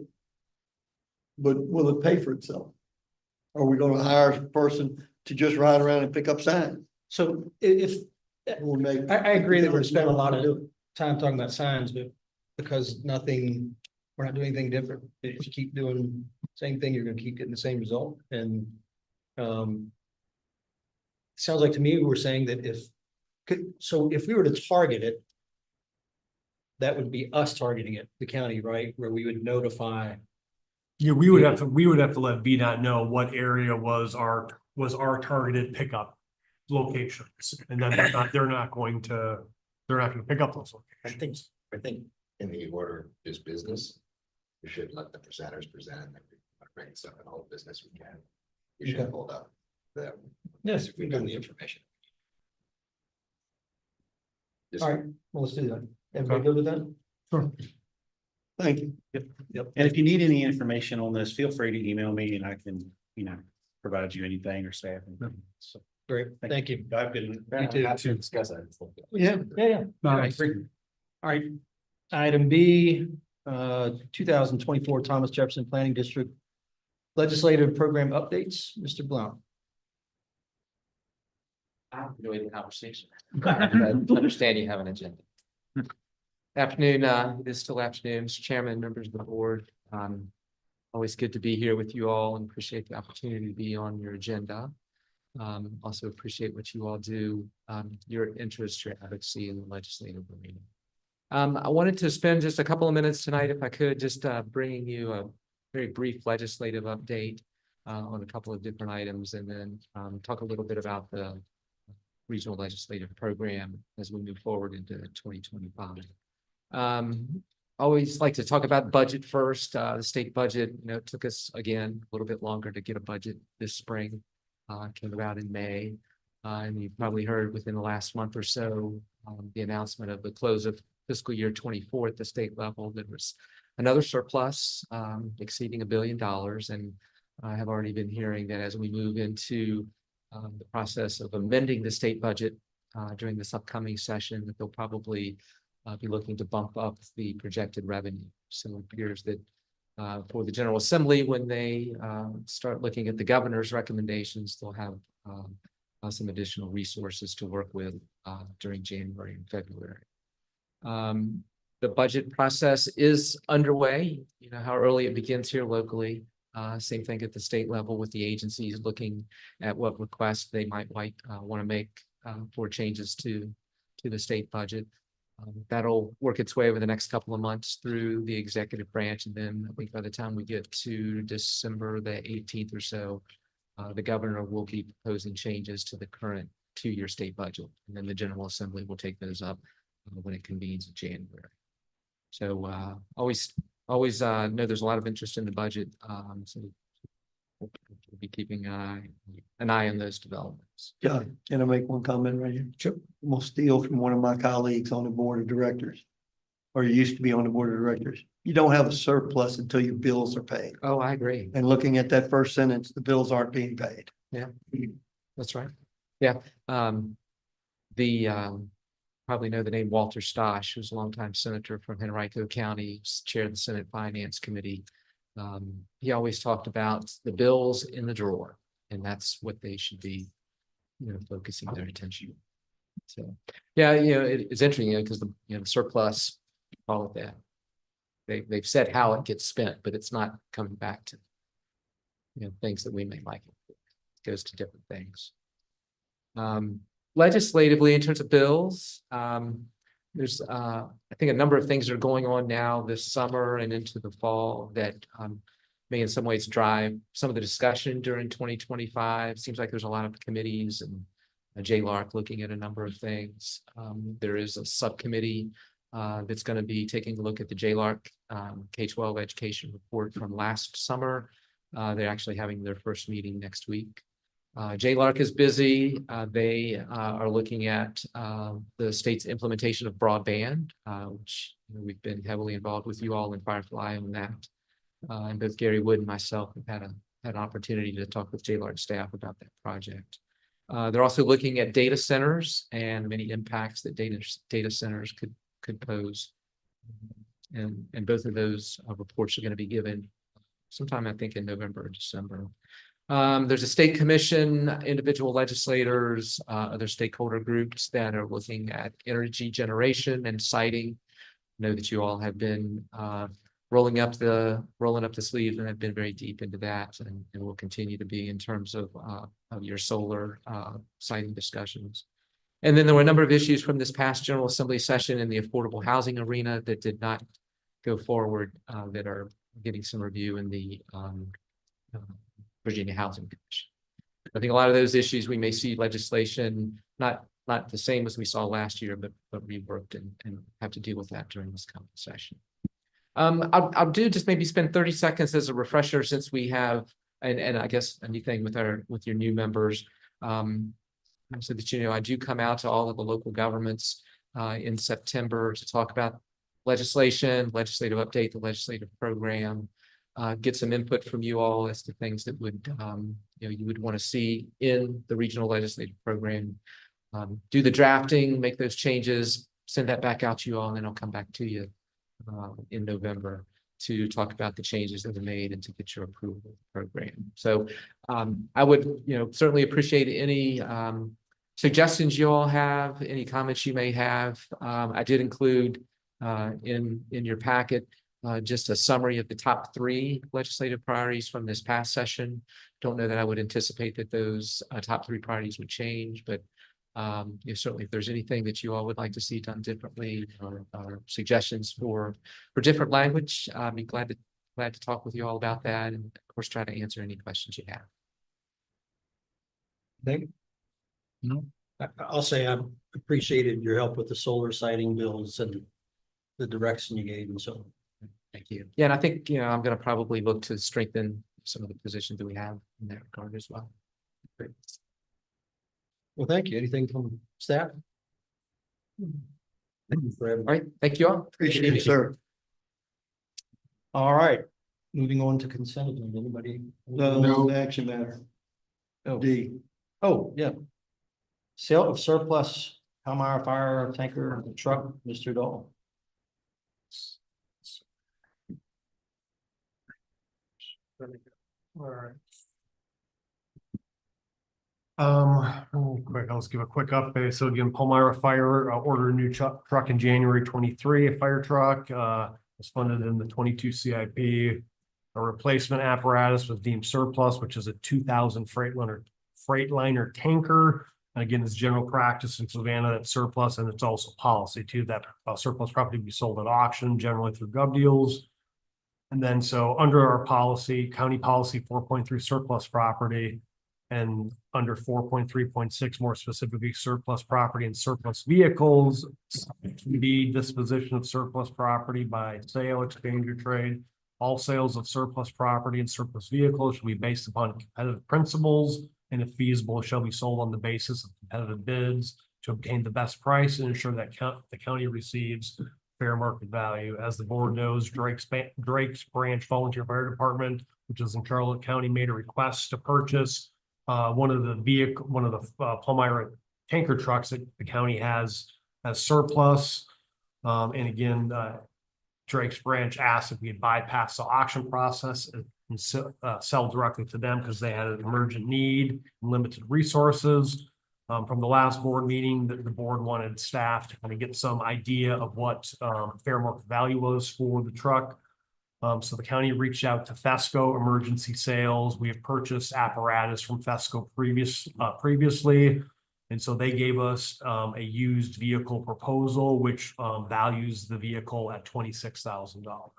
But will it pay for itself? Are we gonna hire a person to just ride around and pick up signs? So if, We'll make. I agree that we're spending a lot of time talking about signs, but because we're not doing anything different. If you keep doing the same thing, you're gonna keep getting the same result, and sounds like to me, we're saying that if we were to target it, that would be us targeting it, the county, right, where we would notify. Yeah, we would have to let VDOT know what area was our targeted pickup locations. And then they're not going to pick up those locations. I think in the order of this business, we should let the presenters present, and bring stuff in all business we can. We should Okay. hold up the. Yes, We've got the information. Just- All right, well, let's do that. Everybody good with that? Sure. Thank you. Yep. And if you need any information on this, feel free to email me and I can, provide you anything or staff. So, Great, thank you. have a good one. You too. Happy to discuss that. Yeah. Yeah. No, I agree. All right. Item B, 2024 Thomas Jefferson Planning District Legislative Program Updates, Mr. Blount. I enjoyed the conversation. I understand you have an agenda. Afternoon, it is still afternoon, Mr. Chairman, members of the board. Always good to be here with you all and appreciate the opportunity to be on your agenda. Also appreciate what you all do, your interest, your advocacy in the legislative arena. I wanted to spend just a couple of minutes tonight, if I could, just bringing you a very brief legislative update on a couple of different items, and then talk a little bit about the regional legislative program as we move forward into 2025. Always like to talk about budget first. The state budget, it took us again a little bit longer to get a budget this spring. Came about in May, and you've probably heard within the last month or so the announcement of the close of fiscal year 24 at the state level. There was another surplus exceeding $1 billion. And I have already been hearing that as we move into the process of amending the state budget during this upcoming session, that they'll probably be looking to bump up the projected revenue. So it appears that for the General Assembly, when they start looking at the governor's recommendations, they'll have some additional resources to work with during January and February. The budget process is underway. You know how early it begins here locally. Same thing at the state level with the agencies looking at what requests they might want to make for changes to the state budget. That'll work its way over the next couple of months through the executive branch. And then I think by the time we get to December the 18th or so, the governor will be proposing changes to the current 2-year state budget. And then the General Assembly will take those up when it convenes in January. So always know there's a lot of interest in the budget. So we'll be keeping an eye on those developments. Yeah, can I make one comment right here? Sure. I'm gonna steal from one of my colleagues on the board of directors, or you used to be on the board of directors. You don't have a surplus until your bills are paid. Oh, I agree. And looking at that first sentence, the bills aren't being paid. Yeah, that's right. Yeah. Probably know the name Walter Stosh, who's a longtime senator from Henrico County, chaired the Senate Finance Committee. He always talked about the bills in the drawer, and that's what they should be, focusing their attention. So, yeah, it's interesting, because the surplus, call it that. They've said how it gets spent, but it's not coming back to, things that we may like. It goes to different things. Legislatively, in terms of bills, there's I think a number of things are going on now this summer and into the fall that may in some ways drive some of the discussion during 2025. Seems like there's a lot of committees and JLARC looking at a number of things. There is a subcommittee that's going to be taking a look at the JLARC K-12 education report from last summer. They're actually having their first meeting next week. JLARC is busy. They are looking at the state's implementation of broadband, which we've been heavily involved with you all in Firefly on that. And both Gary Wood and myself have had an opportunity to talk with JLARC staff about that project. They're also looking at data centers and many impacts that data centers could pose. And both of those reports are going to be given sometime, I think, in November or December. There's a state commission, individual legislators, other stakeholder groups that are looking at energy generation and siting. I know that you all have been rolling up the sleeves and have been very deep into that, and will continue to be in terms of your solar siting discussions. And then there were a number of issues from this past General Assembly session in the affordable housing arena that did not go forward, that are getting some review in the Virginia Housing Commission. I think a lot of those issues we may see legislation not the same as we saw last year, but reworked and have to deal with that during this coming session. I'll do just maybe spend 30 seconds as a refresher, since we have and I guess anything with your new members, so that I do come out to all of the local governments in September to talk about legislation, legislative update, the legislative program. Get some input from you all as to things that would you would want to see in the regional legislative program. Do the drafting, make those changes, send that back out to you all, and then I'll come back to you in November to talk about the changes that were made and to get your approval of the program. So I would certainly appreciate any suggestions you all have, any comments you may have. I did include in your packet just a summary of the top 3 legislative priorities from this past session. Don't know that I would anticipate that those top 3 priorities would change, but certainly if there's anything that you all would like to see done differently, or suggestions for different language, I'd be glad to talk with you all about that, and of course try to answer any questions you have. Thank you. No. I'll say I appreciated your help with the solar siting bills and the direction you gave, and so. Thank you. Yeah, and I think I'm going to probably look to strengthen some of the positions that we have in that regard as well. Great. Well, thank you. Anything from staff? Thank you for having. All right. Thank you all. Appreciate it, sir. All right, moving on to consent agenda. Anybody? No action matter. Oh. D. Oh, yeah. Sale of surplus Palmyra fire tanker truck, Mr. Dahl. All right. Real quick, I'll just give a quick update. So again, Palmyra Fire ordered a new truck in January 23, a fire truck, was funded in the 22 CIP. A replacement apparatus was deemed surplus, which is a 2000 Freightliner tanker. And again, it's general practice in Fluvanna that surplus, and it's also policy too, that surplus property be sold at auction, generally through gov deals. And then so under our policy, county policy 4.3 surplus property, and under 4.3.6, more specifically, surplus property and surplus vehicles, the disposition of surplus property by sale, exchange, or trade. All sales of surplus property and surplus vehicles shall be based upon competitive principles, and if feasible, shall be sold on the basis of competitive bids to obtain the best price and ensure that the county receives fair market value. As the board knows, Drake's Branch Volunteer Fire Department, which is in Charlotte County, made a request to purchase one of the Palmyra tanker trucks that the county has as surplus. And again, Drake's Branch asked if we could bypass the auction process and sell directly to them because they had an emergent need and limited resources. From the last board meeting, the board wanted staff to kind of get some idea of what fair market value was for the truck. So the county reached out to Fesco Emergency Sales. We have purchased apparatus from Fesco previously. And so they gave us a used vehicle proposal, which values the vehicle at $26,000.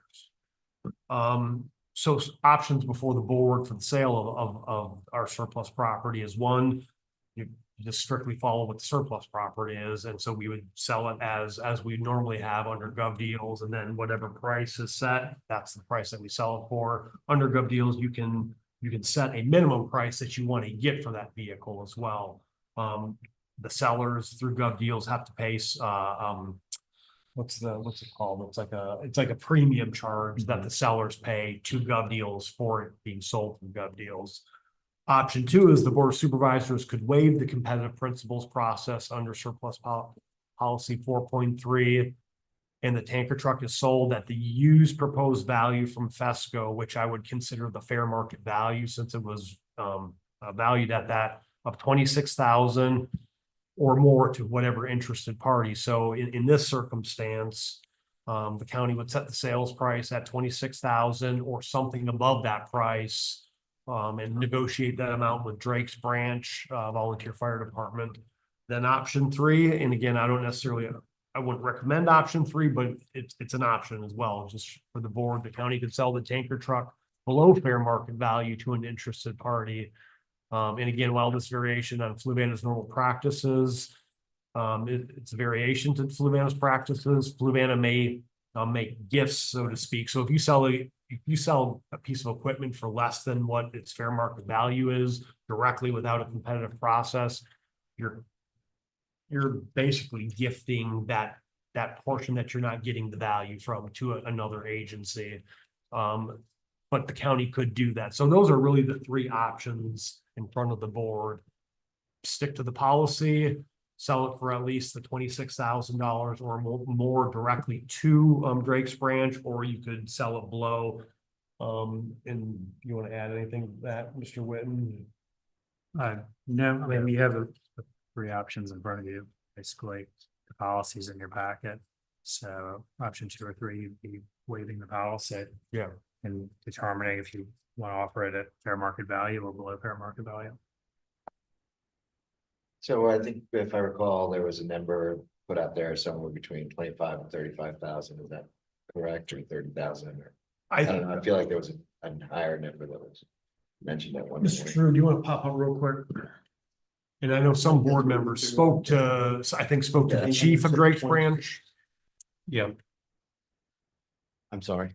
So options before the board for the sale of our surplus property is one, you just strictly follow what the surplus property is. And so we would sell it as we normally have under gov deals, and then whatever price is set, that's the price that we sell it for. Under gov deals, you can set a minimum price that you want to get for that vehicle as well. The sellers through gov deals have to pay what's it called? It's like a premium charge that the sellers pay to gov deals for it being sold through gov deals. Option two is the board of supervisors could waive the competitive principles process under surplus policy 4.3. And the tanker truck is sold at the used proposed value from Fesco, which I would consider the fair market value since it was valued at that of $26,000 or more to whatever interested party. So in this circumstance, the county would set the sales price at $26,000 or something above that price, and negotiate that amount with Drake's Branch Volunteer Fire Department. Then option three, and again, I wouldn't recommend option three, but it's an option as well. Just for the board, the county could sell the tanker truck below fair market value to an interested party. And again, while this variation on Fluvanna's normal practices, it's a variation to Fluvanna's practices. Fluvanna may make gifts, so to speak. So if you sell a piece of equipment for less than what its fair market value is directly without a competitive process, you're basically gifting that portion that you're not getting the value from to another agency. But the county could do that. So those are really the three options in front of the board. Stick to the policy, sell it for at least the $26,000 or more directly to Drake's Branch, or you could sell it below. And you want to add anything to that, Mr. Witten? No, I mean, you have the three options in front of you, basically the policies in your packet. So option 2 or 3, you'd be waiving the policy. Yeah. And determining if you want to offer it at fair market value or below fair market value. So I think if I recall, there was a number put out there somewhere between 25 and 35,000. Is that correct, or 30,000? Or I don't know. I feel like there was a higher number that was mentioned at one Mr. point. Drew, do you want to pop up real quick? And I know some board members spoke to the chief of Drake's Branch. Yeah. I'm sorry.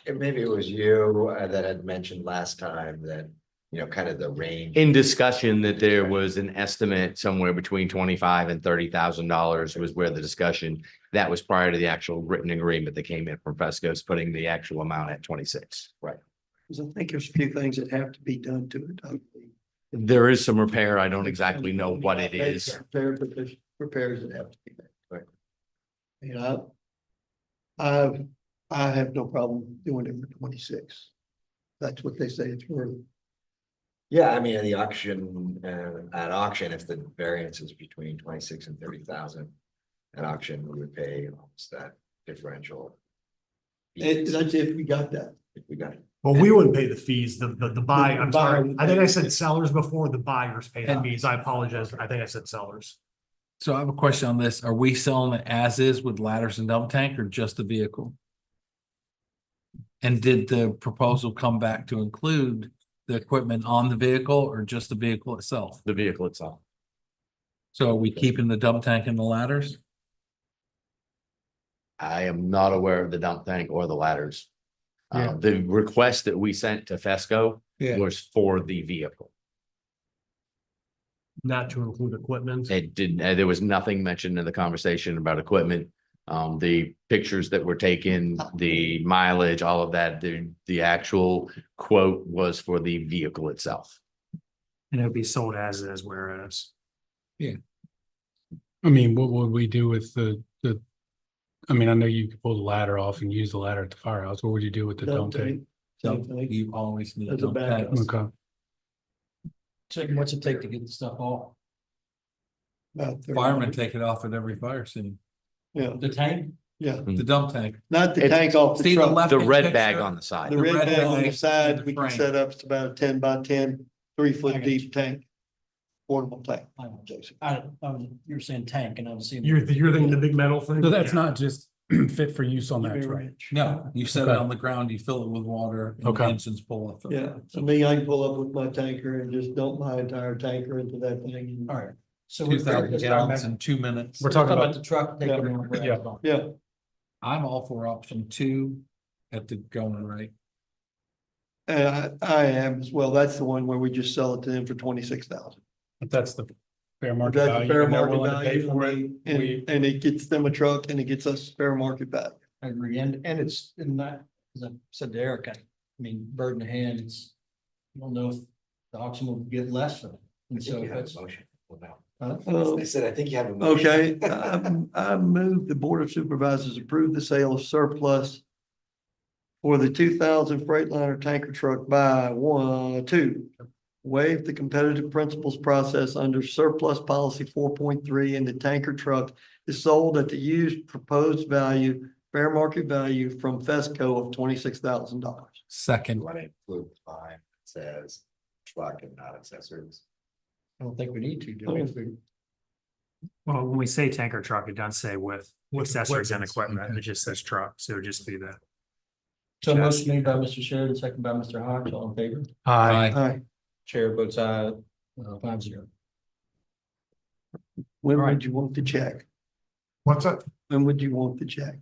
Maybe it was you that had mentioned last time that you know, kind of the range. In discussion that there was an estimate somewhere between $25,000 and $30,000 was where the discussion, that was prior to the actual written agreement that came in from Fesco's putting the actual amount at 26. Right. Because I think there's a few things that have to be done to it. There is some repair. I don't exactly know what it is. Repair, but there's repairs that have to be made. Right. You know, I have no problem doing it for 26. That's what they say it's worth. Yeah, I mean, the auction, at auction, if the variance is between 26 and 30,000. At auction, we would pay almost that differential. That's if we got that. If we got it. Well, we wouldn't pay the fees, the buy, I'm sorry, buyer- I think I said sellers before, the buyers pay the fees, I apologize, I think I said sellers. So I have a question on this. Are we selling it as is with ladders and dump tank or just the vehicle? And did the proposal come back to include the equipment on the vehicle or just the vehicle itself? The vehicle itself. So are we keeping the dump tank and the ladders? I am not aware of the dump tank or the ladders. Yeah. The request that we sent to Fesco Yeah. was for the vehicle. Not to include equipment. It didn't, there was nothing mentioned in the conversation about equipment. The pictures that were taken, the mileage, all of that, the actual quote was for the vehicle itself. And it'll be sold as is, whereas. I mean, what would we do with I mean, I know you could pull the ladder off and use the ladder at the firehouse. What would you do with the dump tank? Same thing. You always need a As a dump tank. backup. Okay. Chick, what's it take to get the stuff off? About 30. Firemen take it off at every fire scene. Yeah, The tank? yeah, The dump tank. not the It's- tank off the See the truck. left. The red bag on the side. The the red red bag on the bag side, and the we can frame. set up, it's about a 10 by 10, 3-foot I got deep tank. Portable tank. You were saying tank and I was seeing. You're thinking the big metal thing? So that's not just fit for use on that Very truck. rich. No, you set it Okay. on the ground, you fill it with water. And the Okay. engines pull up. Yeah, so me, I can pull up with my tanker and just dump my entire tanker into that thing. All right. So 2,000 gallons in 2 minutes. We're talking about, the truck. take it on. Yeah. Yeah, I'm all for option 2 at the going rate. and I am as well. That's the one where we just sell it to them for 26,000. that's the fair market That's the value. fair and they're market willing to pay value, for and, it. We- and it gets them a truck and it gets us fair market value. I agree. And it's in that, as I said to Eric, I mean, bird in the hand, it's, you don't know if the auction will get less of it. And so if it's. Motion. Well, no. Um, I said, I think you have a. motion. Okay, I move the Board of Supervisors approve the sale of surplus for the 2000 Freightliner tanker truck by 2, waive the competitive principles process under surplus policy 4.3, and the tanker truck is sold at the used proposed value, fair market value from Fesco of $26,000. Second. Want to include the line that says truck and not accessories. I don't think we need to, do we? Well, when we say tanker truck, it doesn't say with accessories and equipment. equipment, it just says truck, so it'd just be that. So motion made by Mr. Sheridan, second by Mr. Hodge, all in favor? Aye. Aye. Chair votes aye, 5-0. When All right. would you want the check? What's that? When would you want the check?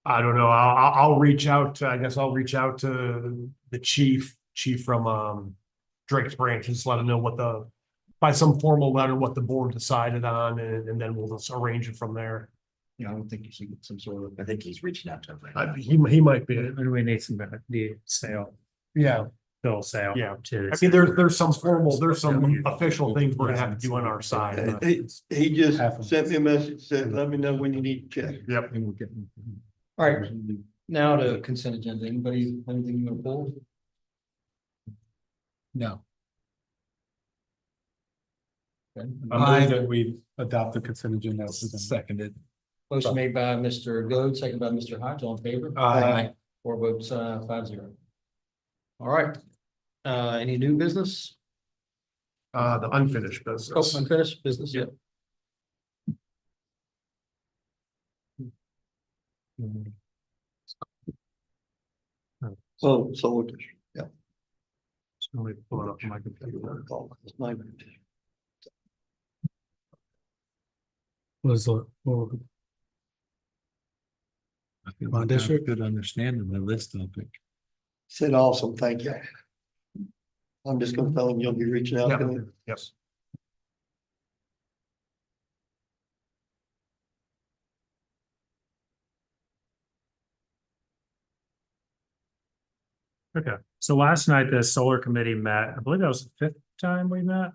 I don't know, I'll reach out, I guess I'll reach out to the chief from, Drake's Branch, and just let him know by some formal letter, what the board decided on, and then we'll just arrange it from there. Yeah, I don't think you should get some sort of. I think he's reaching out to him. right now. He might be, Or do we need some, the sale, yeah. bill sale? Yeah. to- I mean, there's some official things we're gonna have to do on our side. but- He just sent me a message, said, let me know when you need to check. Yep. All right, now to consent agenda. Anybody, anything you want to pull? No. Okay. I move that we adopt the consent agenda. as presented. Seconded. Motion made by Mr. Goode, second by Mr. Hodge, all in favor? Aye. 4 votes, 5-0. All right, any new business? The unfinished Oh, business. unfinished business, yeah. Oh, solar district, yeah. Let me pull it up on my computer. It's my- Was My district? Good understanding of this topic. Said awesome, thank you. I'm just gonna tell them you'll be reaching out to them. Yes. Okay, so last night the solar committee met, I believe that was the fifth time we met.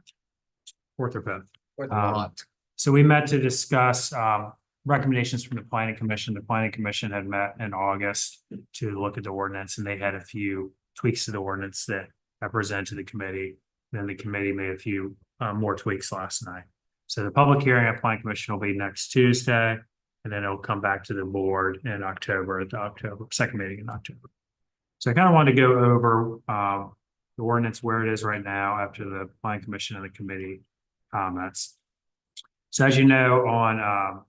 Fourth or fifth. So we met to discuss recommendations from the planning commission. The planning commission had met in August to look at the ordinance, and they had a few tweaks to the ordinance that I presented to the committee. Then the committee made a few more tweaks last night. So the public hearing at planning commission will be next Tuesday, and then it'll come back to the board in October, at the October second meeting in October. So I kind of wanted to go over the ordinance where it is right now after the planning commission and the committee comments. So as you know, on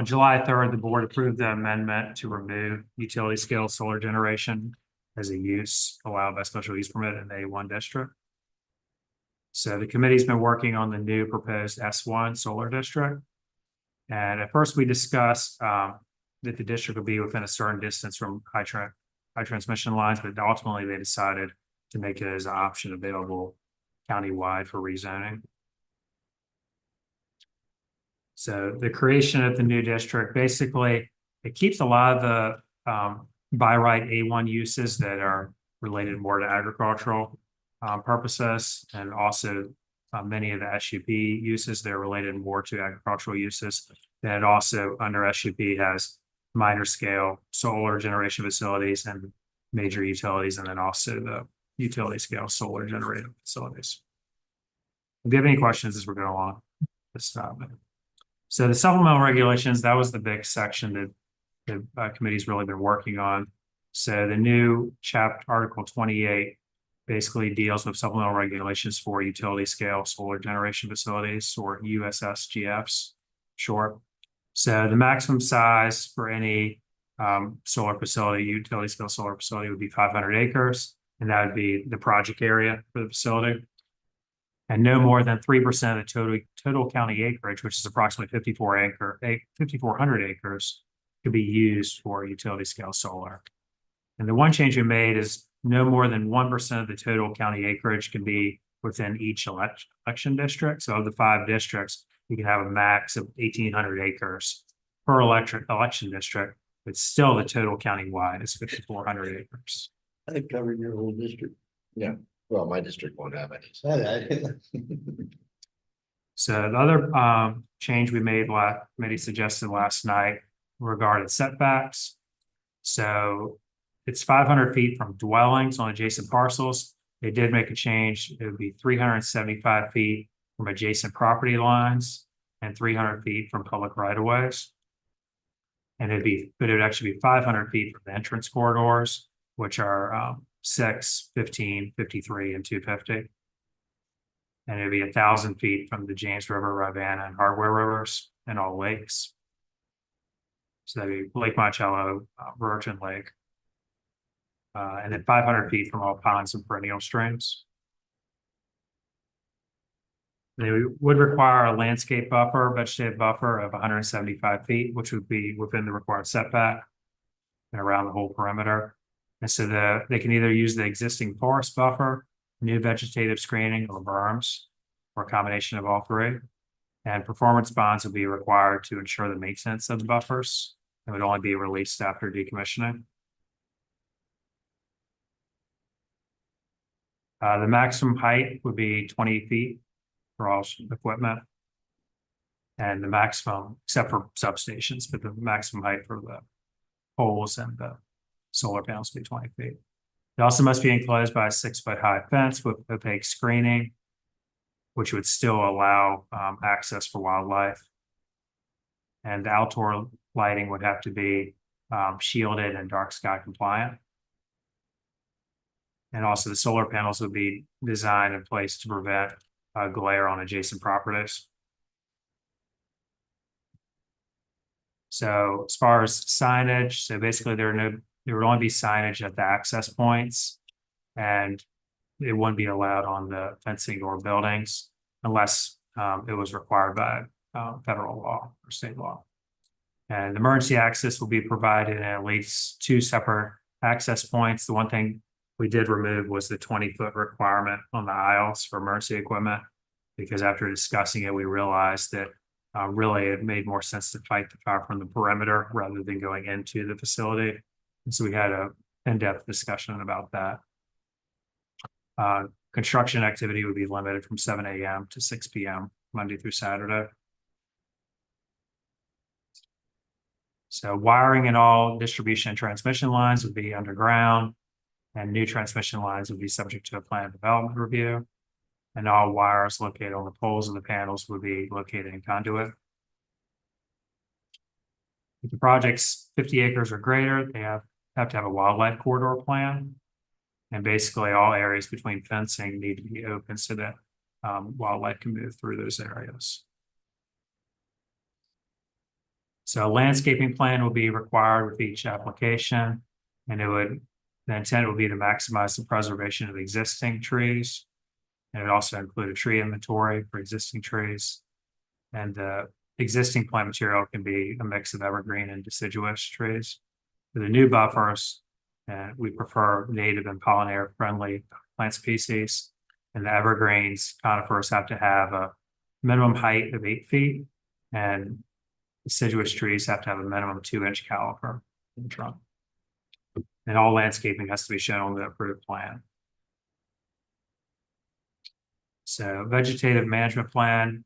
July 3rd, the board approved the amendment to remove utility scale solar generation as a use allowed by special use permit in the A1 district. So the committee's been working on the new proposed S1 solar district. And at first we discussed that the district would be within a certain distance from high transmission lines, but ultimately they decided to make it as an option available countywide for rezoning. So the creation of the new district, basically, it keeps a lot of the by right A1 uses that are related more to agricultural purposes, and also many of the SUP uses that are related more to agricultural uses. Then it also under SUP has minor scale solar generation facilities and major utilities, and then also the utility scale solar generating facilities. If you have any questions as we're going along, just stop. So the supplemental regulations, that was the big section that the committee's really been working on. So the new Article 28 basically deals with supplemental regulations for utility scale solar generation facilities, or USSGFs short. So the maximum size for any solar facility, utility scale solar facility, would be 500 acres, and that would be the project area for the facility. And no more than 3% of the total county acreage, which is approximately 5,400 acres, could be used for utility scale solar. And the one change we made is no more than 1% of the total county acreage can be within each election district. So of the 5 districts, you can have a max of 1,800 acres per election district, but still the total county-wide is 5,400 acres. I've covered your whole district. Yeah, well, my district won't have any. So the other change we made, committee suggested last night regarded setbacks. So it's 500 feet from dwellings on adjacent parcels. They did make a change. It would be 375 feet from adjacent property lines and 300 feet from public right-of-ways. And it would actually be 500 feet from the entrance corridors, which are 6, 15, 53, and 250. And it'd be 1,000 feet from the James River, Rivanna, and Hardware rivers and all lakes. So that'd be Lake Monticello, Virgin Lake. And then 500 feet from all ponds and perennial streams. They would require a landscape buffer, vegetative buffer of 175 feet, which would be within the required setback and around the whole perimeter. And so they can either use the existing forest buffer, new vegetative screening, or berms, or a combination of all three. And performance bonds will be required to ensure the maintenance of the buffers. It would only be released after decommissioning. The maximum height would be 20 feet for all equipment. And the maximum, except for substations, but the maximum height for the poles and the solar panels would be 20 feet. It also must be enclosed by a 6-foot high fence with opaque screening, which would still allow access for wildlife. And the outdoor lighting would have to be shielded and dark sky compliant. And also the solar panels would be designed and placed to prevent glare on adjacent properties. So as far as signage, so basically there would only be signage at the access points, and it wouldn't be allowed on the fencing or buildings unless it was required by federal law or state law. And emergency access will be provided in at least 2 separate access points, the one thing we did remove was the 20-foot requirement on the aisles for emergency equipment. Because after discussing it, we realized that really it made more sense to fight the fire from the perimeter rather than going into the facility. And so we had a in-depth discussion about that. Construction activity would be limited from 7 a.m. to 6 p.m. Monday through Saturday. So wiring and all distribution and transmission lines would be underground, and new transmission lines would be subject to a plan development review. And all wires located on the poles of the panels would be located in conduit. If the project's 50 acres or greater, they have to have a wildlife corridor plan. And basically all areas between fencing need to be open so that wildlife can move through those areas. So a landscaping plan will be required with each application, and the intent would be to maximize the preservation of existing trees. And it would also include a tree inventory for existing trees. And the existing plant material can be a mix of evergreen and deciduous trees. For the new buffers, we prefer native and pollinator friendly plant species. And the evergreens, conifers have to have a minimum height of 8 feet, and deciduous trees have to have a minimum 2-inch caliper in the trunk. And all landscaping has to be shown on the approved plan. So vegetative management plan,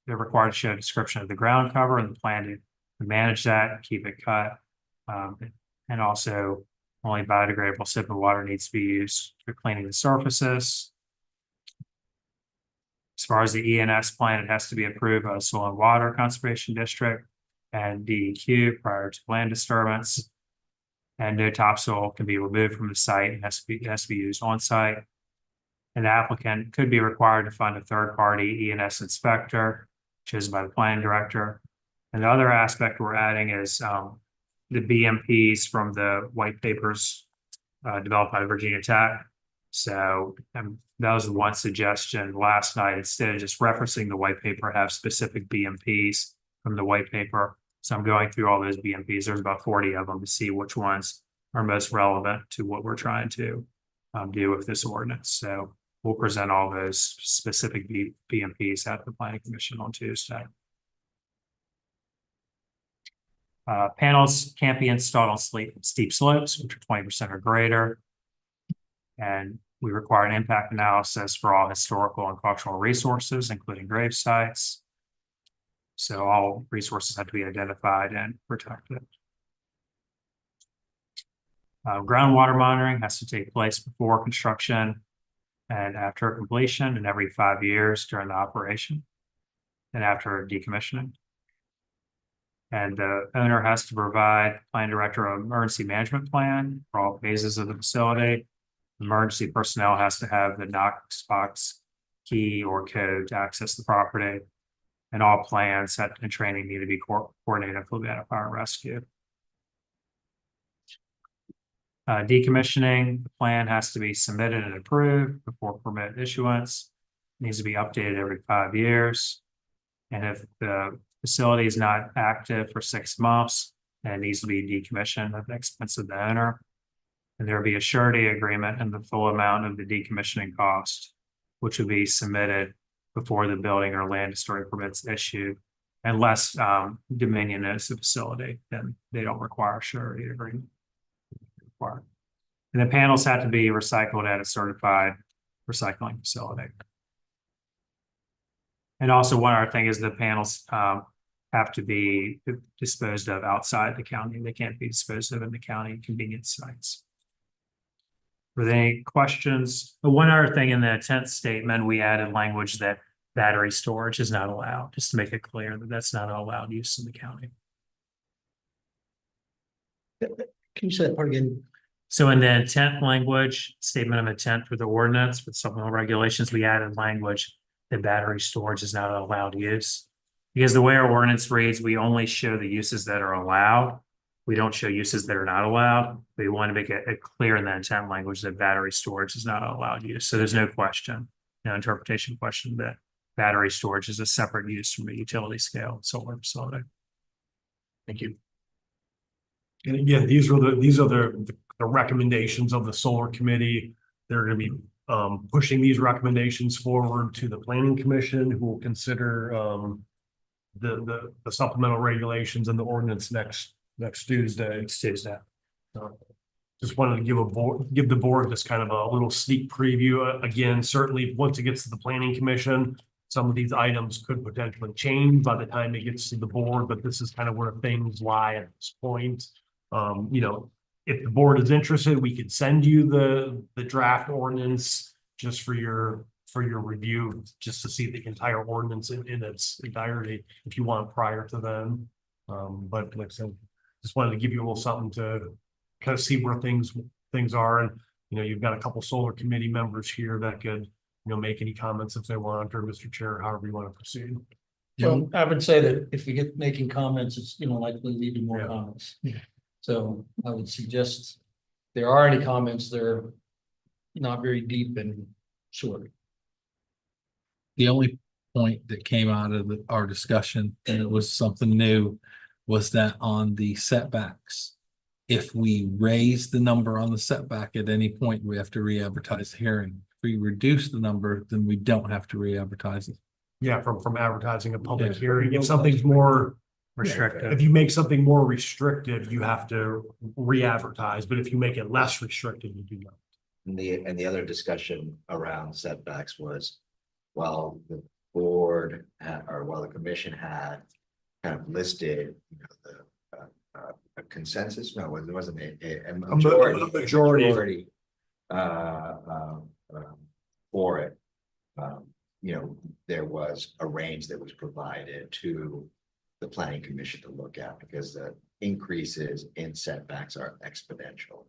they're required to show a description of the ground cover and the plan to manage that, keep it cut. And also only biodegradable soap and water needs to be used for cleaning the surfaces. As far as the E&S plan, it has to be approved by the Soil and Water Conservation District and DEQ prior to land disturbance. And no topsoil can be removed from the site. It has to be used on site. And the applicant could be required to find a third-party E&S inspector chosen by the planning director. And the other aspect we're adding is the BMPs from the white papers developed by Virginia Tech. So that was the one suggestion last night. Instead of just referencing the white paper, have specific BMPs from the white paper. So I'm going through all those BMPs. There's about 40 of them to see which ones are most relevant to what we're trying to do with this ordinance. So we'll present all those specific BMPs at the Planning Commission on Tuesday. Panels can't be installed on steep slopes, which are 20% or greater. And we require an impact analysis for all historical and cultural resources, including grave sites. So all resources have to be identified and protected. Groundwater monitoring has to take place before construction and after completion, and every 5 years during the operation and after decommissioning. And the owner has to provide plan director an emergency management plan for all phases of the facility. Emergency personnel has to have the Knox box key or code to access the property. And all plans and training need to be coordinated with Fluvanna Fire and Rescue. Decommissioning, the plan has to be submitted and approved before permit issuance. It needs to be updated every 5 years. And if the facility is not active for 6 months, then it needs to be decommissioned at the expense of the owner. And there will be a surety agreement and the full amount of the decommissioning cost, which will be submitted before the building or land story permits issued. Unless Dominion owns the facility, then they don't require a surety agreement. And the panels have to be recycled at a certified recycling facility. And also one other thing is the panels have to be disposed of outside the county. They can't be disposed of in the county convenience sites. Were there any questions? But one other thing in the intent statement, we added language that battery storage is not allowed, just to make it clear that that's not allowed use in the county. Can you say that part again? So in the intent language, statement of intent for the ordinance with supplemental regulations, we added language that battery storage is not allowed use. Because the way our ordinance reads, we only show the uses that are allowed. We don't show uses that are not allowed. We want to make it clear in the intent language that battery storage is not allowed use. So there's no question, no interpretation question that battery storage is a separate use from a utility scale solar facility. Thank you. And again, these are the the recommendations of the solar committee. They're gonna be pushing these recommendations forward to the planning commission, who will consider the supplemental regulations and the ordinance next Tuesday. Just wanted to give the board this kind of a little sneak preview. Again, certainly, once it gets to the planning commission, some of these items could potentially change by the time it gets to the board, but this is kind of where things lie at this point. You know, if the board is interested, we could send you the draft ordinance just for your review, just to see the entire ordinance in its entirety, if you want prior to then. But like I said, just wanted to give you a little something to kind of see where things are. And, you know, you've got a couple solar committee members here that could, make any comments if they want, or Mr. Chair, however you want to proceed. Well, I would say that if we get making comments, it's, likely lead to more Yeah. comments. So I would suggest if there are any comments, they're not very deep and short. The only point that came out of our discussion, and it was something new, was that on the setbacks, if we raise the number on the setback at any point, we have to re-advertise the hearing. If we reduce the number, then we don't have to re-advertise it. Yeah, from advertising a public Yeah. hearing. If something's more Restrictive. if you make something more restrictive, you have to re-advertise, but if you make it less restrictive, you do not. And the other discussion around setbacks was, while the board or while the commission had kind of listed, a consensus, no, it wasn't a majority. For it, there was a range that was provided to the planning commission to look at, because the increases in setbacks are exponential.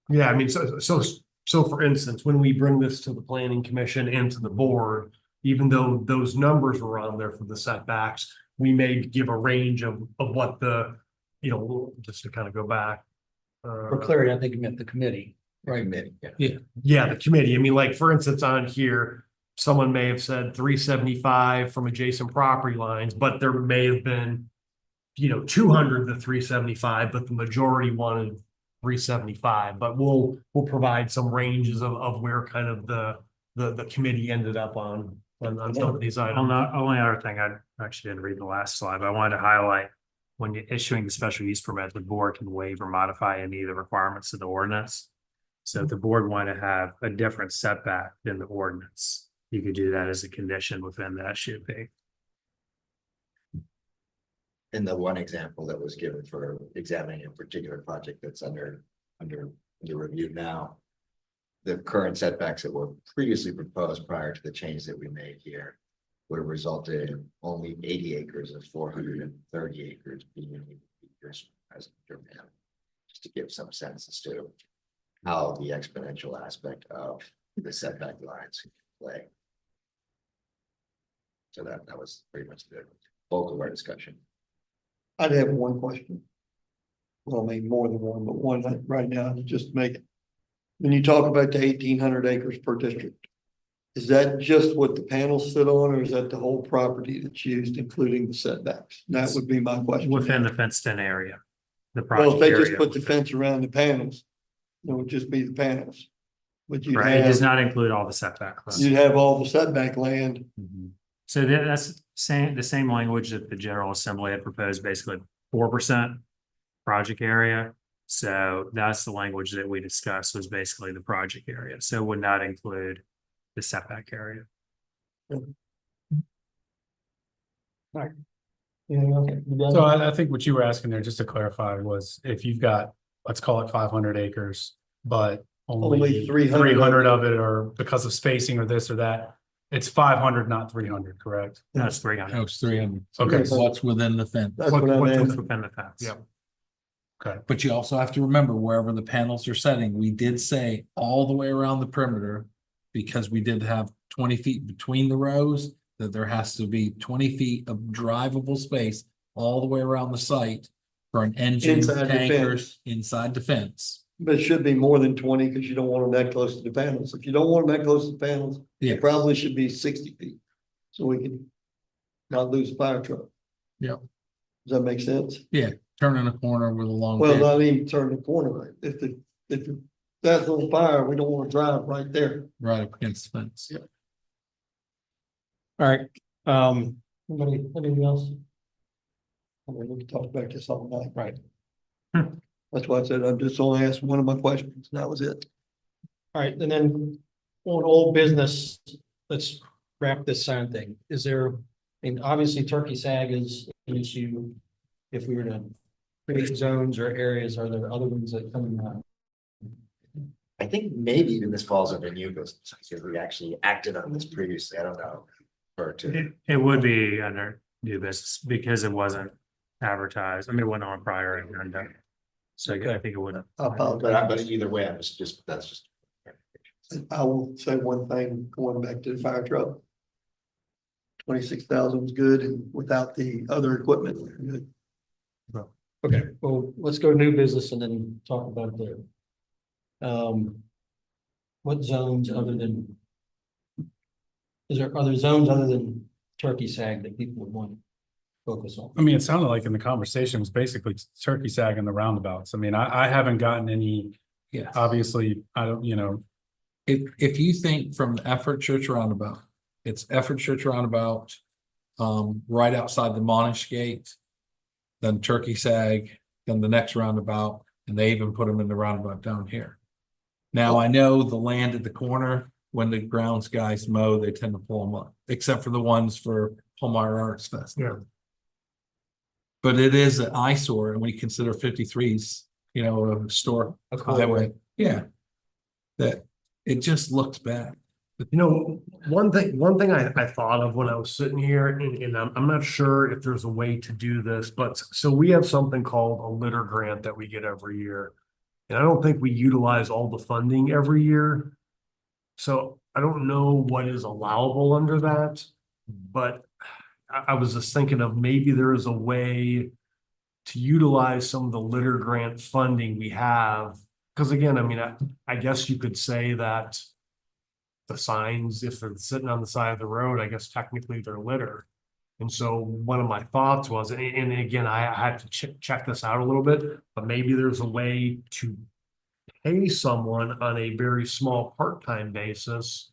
Yeah, I mean, so for instance, when we bring this to the planning commission and to the board, even though those numbers were on there for the setbacks, we may give a range of what the, just to kind of go back. For clarity, I think you meant the committee, right? Yeah, the committee. I mean, like, for instance, on here, someone may have said 375 from adjacent property lines, but there may have been, 200 to 375, but the majority wanted 375. But we'll provide some ranges of where kind of the committee ended up on some of these Well, items. the only other thing, I actually didn't read the last slide, but I wanted to highlight, when you're issuing the special use permit, the board can waive or modify any of the requirements of the ordinance. So if the board want to have a different setback than the ordinance, you could do that as a condition within the SUP. In the one example that was given for examining a particular project that's under review now, the current setbacks that were previously proposed prior to the change that we made here would have resulted in only 80 acres of 430 acres being acres as of now, just to give some sense as to how the exponential aspect of the setback lines play. So that was pretty much the bulk of our discussion. I'd have one question. Well, I mean, more than one, but one right now to just make it. When you talk about the 1,800 acres per district, is that just what the panels sit on, or is that the whole property that's used, including the setbacks? That would be my question. Within the fenced in area. The Well, if project they just area. put the fence around the panels, it would just be the panels. But you'd Right, it does have, not include all the setback. you'd have all the setback land. So that's the same language that the General Assembly had proposed, basically 4% project area. So that's the language that we discussed, was basically the project area. So it would not include the setback area. So I think what you were asking there, just to clarify, was if you've got, let's call it 500 acres, but only Only 300 300 of it are because of spacing or this or that. It's 500, not 300, correct? No, it's 300. No, it's 300. Okay. What's within the fence? That's what I'm What's asking. within the fence. Yeah. Okay. But you also have to remember, wherever the panels are setting, we did say all the way around the perimeter, because we did have 20 feet between the rows, that there has to be 20 feet of drivable space all the way around the site for an engine, Inside the tankers, fence. inside the fence. But it should be more than 20, because you don't want them that close to the panels. If you don't want them that close to the panels, Yeah. it probably should be 60 feet. So we can not lose a fire truck. Yep. Does that make sense? Turning a corner with a long. Well, pit. not even turn the corner, right? If the if that's on fire, we don't want to drive right there. Right up against the fence. All right, anybody, anything else? I mean, we can talk about this all night. Right. That's why I said I'm just only asking one of my questions. And that was it. All right, and then on old business, let's wrap this sign thing. Is there, I mean, obviously turkey sag is an issue. If we were to create zones or areas, are there other ones that come in? I think maybe even this falls under new business, because we actually acted on this previously, I don't know. Or to, It would be under new business because it wasn't advertised. I mean, it wasn't on prior agenda. So I think it would. I apologize. but either way, I'm just, that's just. I will say one thing, going back to the fire truck. 26,000 was good, and without the other equipment, we're good. Okay, well, let's go new business and then talk about it there. What zones other than? Are there zones other than turkey sag that people would want to focus on? I mean, it sounded like in the conversation was basically turkey sag and the roundabouts. I mean, I haven't gotten any, Yes. obviously, I don't, you know, If you think from the Effort Church roundabout, it's Effort Church roundabout, right outside the Monish gate, then Turkey Sag, then the next roundabout, and they even put them in the roundabout down here. Now, I know the land at the corner, when the grounds guys mow, they tend to pull them up, except for the ones for Palmyra Arts Fest. Yeah. But it is an eyesore, and we consider 53s, you know, a historic highway. Yeah. That it just looks bad. You know, one thing I thought of when I was sitting here, and I'm not sure if there's a way to do this, but so we have something called a litter grant that we get every year. And I don't think we utilize all the funding every year. So I don't know what is allowable under that, but I was just thinking of maybe there is a way to utilize some of the litter grant funding we have. Because again, I mean, I guess you could say that the signs, if they're sitting on the side of the road, I guess technically they're litter. And so one of my thoughts was, and again, I had to check this out a little bit, but maybe there's a way to pay someone on a very small part-time basis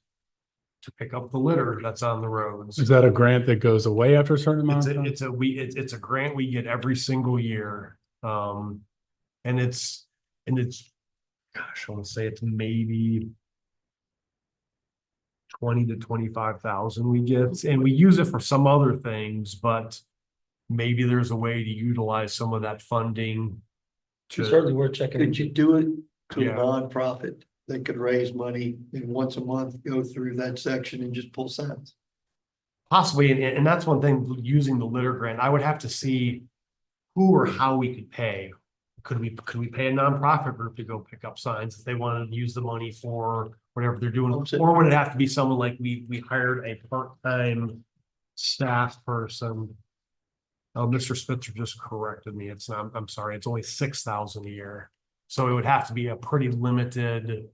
to pick up the litter that's on the roads. is that a grant that goes away after a certain amount of time? It's a grant we get every single year. And it's, gosh, I want to say it's maybe 20 to 25,000 we get, and we use it for some other things, but maybe there's a way to utilize some of that funding. Certainly worth checking. Could you do it to a Yeah. nonprofit that could raise money and once a month go through that section and just pull signs? Possibly, and that's one thing, using the litter grant, I would have to see who or how we could pay. Could we pay a nonprofit group to go pick up signs if they wanted to use the money for whatever they're doing? Or would it have to be someone like we hired a part-time staff person? Oh, Mr. Spitzer just corrected me. It's not, I'm sorry, it's only 6,000 a year. So it would have to be a pretty limited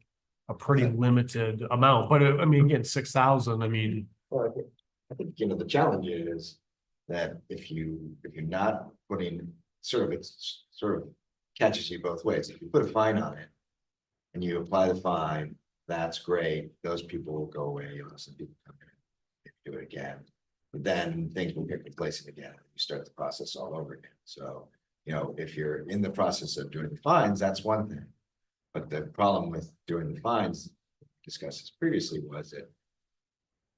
amount, but I mean, again, 6,000, I mean. Well, I think, you know, the challenge is that if you're not putting, it's sort of catches you both ways. If you put a fine on it and you apply the fine, that's great. Those people will go away. You'll have some people come in and do it again. But then things will get complacent again. You start the process all over again. So, you know, if you're in the process of doing the fines, that's one thing. But the problem with doing the fines, discussed this previously, was that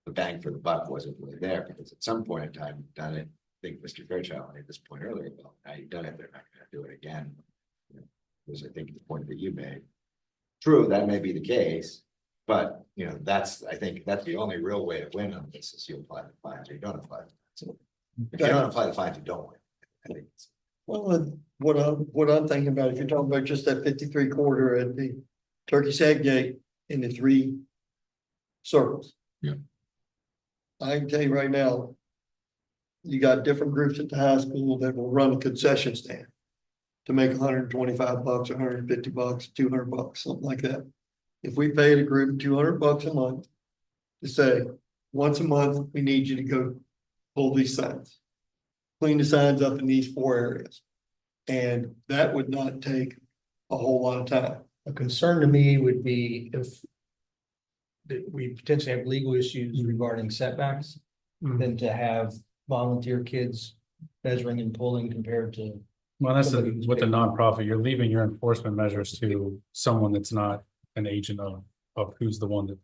the bang for the buck wasn't really there, because at some point in time, you've done it. I think Mr. Fairchild made this point earlier, well, now you've done it, they're not gonna do it again. You know, was, I think, the point that you made. True, that may be the case, but, you know, I think that's the only real way to win on this, is you apply the fines or you don't apply the fines. So if you don't apply the fines, you don't win. I think it's. Well, what I'm thinking about, if you're talking about just that 53 quarter at the Turkey Sag Gate in the 3 circles. Yeah. I can tell you right now, you got different groups at the high school that will run a concession stand to make $125, $150, $200, something like that. If we paid a group $200 a month to say, once a month, we need you to go pull these signs, clean the signs up in these 4 areas. And that would not take a whole lot of time. A concern to me would be if that we potentially have legal issues regarding setbacks, than to have volunteer kids measuring and pulling compared to. Well, that's Somebody who's with the paid. nonprofit, you're leaving your enforcement measures to someone that's not an agent of who's the one that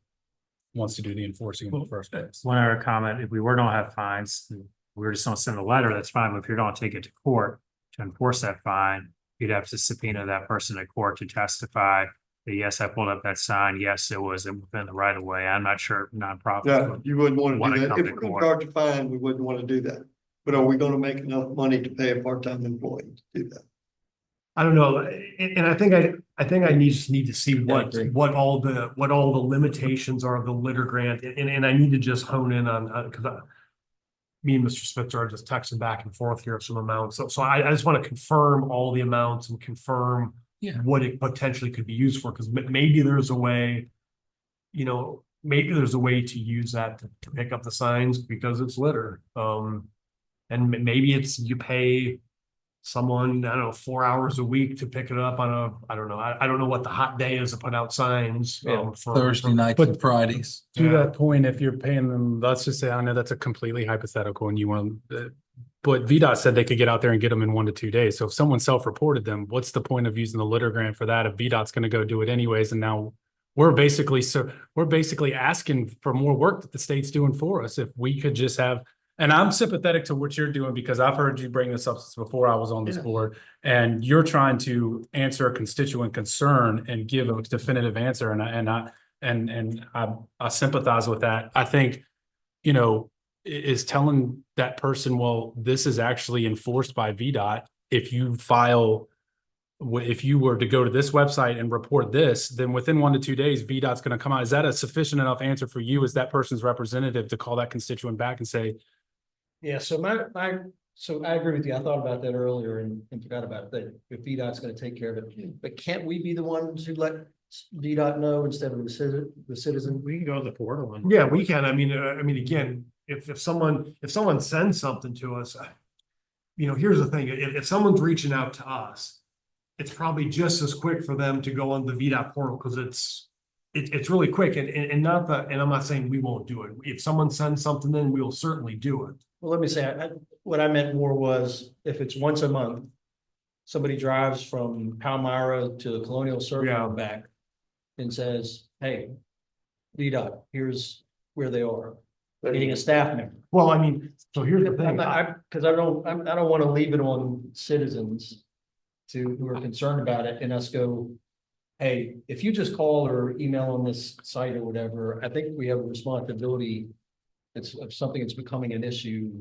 wants to do the enforcing in the first place. One other comment, if we were gonna have fines, we were just gonna send a letter, that's fine, but if you're gonna take it to court to enforce that fine, you'd have to subpoena that person to court to testify that, yes, I pulled up that sign, yes, it was within the right of way. I'm not sure nonprofits. Yeah, would- you wouldn't want to Wanna do that. come If to we're gonna court. charge a fine, we wouldn't want to do that. But are we gonna make enough money to pay a part-time employee to do that? I don't know, and I think I need to see what all the limitations are of the litter grant, and I need to just hone in on, because me and Mr. Spitzer are just texting back and forth here of some amounts, so I just want to confirm all the amounts and confirm Yeah. what it potentially could be used for, because maybe there's a way, maybe there's a way to use that to pick up the signs because it's litter. And maybe it's you pay someone, I don't know, 4 hours a week to pick it up on I don't know. I don't know what the hot day is to put out signs. Thursday nights and Fridays. To Yeah. that point, if you're paying them, let's just say, I know that's a completely hypothetical and you want, but VDOT said they could get out there and get them in 1 to 2 days. So if someone self-reported them, what's the point of using the litter grant for that if VDOT's going to go do it anyways? And now we're basically asking for more work that the state's doing for us. If we could just have, and I'm sympathetic to what you're doing because I've heard you bring this up since before I was on this board, and you're trying to answer a constituent concern and give a definitive answer. And I sympathize with that. I think, is telling that person, well, this is actually enforced by VDOT. If you were to go to this website and report this, then within 1 to 2 days, VDOT's going to come out. Is that a sufficient enough answer for you as that person's representative to call that constituent back and say, Yeah, so so I agree with you. I thought about that earlier and forgot about it, that if VDOT's gonna take care of it, but can't we be the ones who let VDOT know instead of the citizen? We can go to the portal and. Yeah, we can. I mean, again, if someone sends something to us, here's the thing, if someone's reaching out to us, it's probably just as quick for them to go on the VDOT portal, because it's really quick, and not that, and I'm not saying we won't do it. If someone sends something, then we will certainly do it. Well, let me say, what I meant more was if it's once a month, somebody drives from Palmyra to Colonial Circle Yeah. and back and says, hey, VDOT, here's where they are, meaning a staff member. Well, I mean, so here's the I'm thing. not, because I don't want to leave it on citizens who are concerned about it and us go, hey, if you just call or email on this site or whatever, I think we have a responsibility. It's of something that's becoming an issue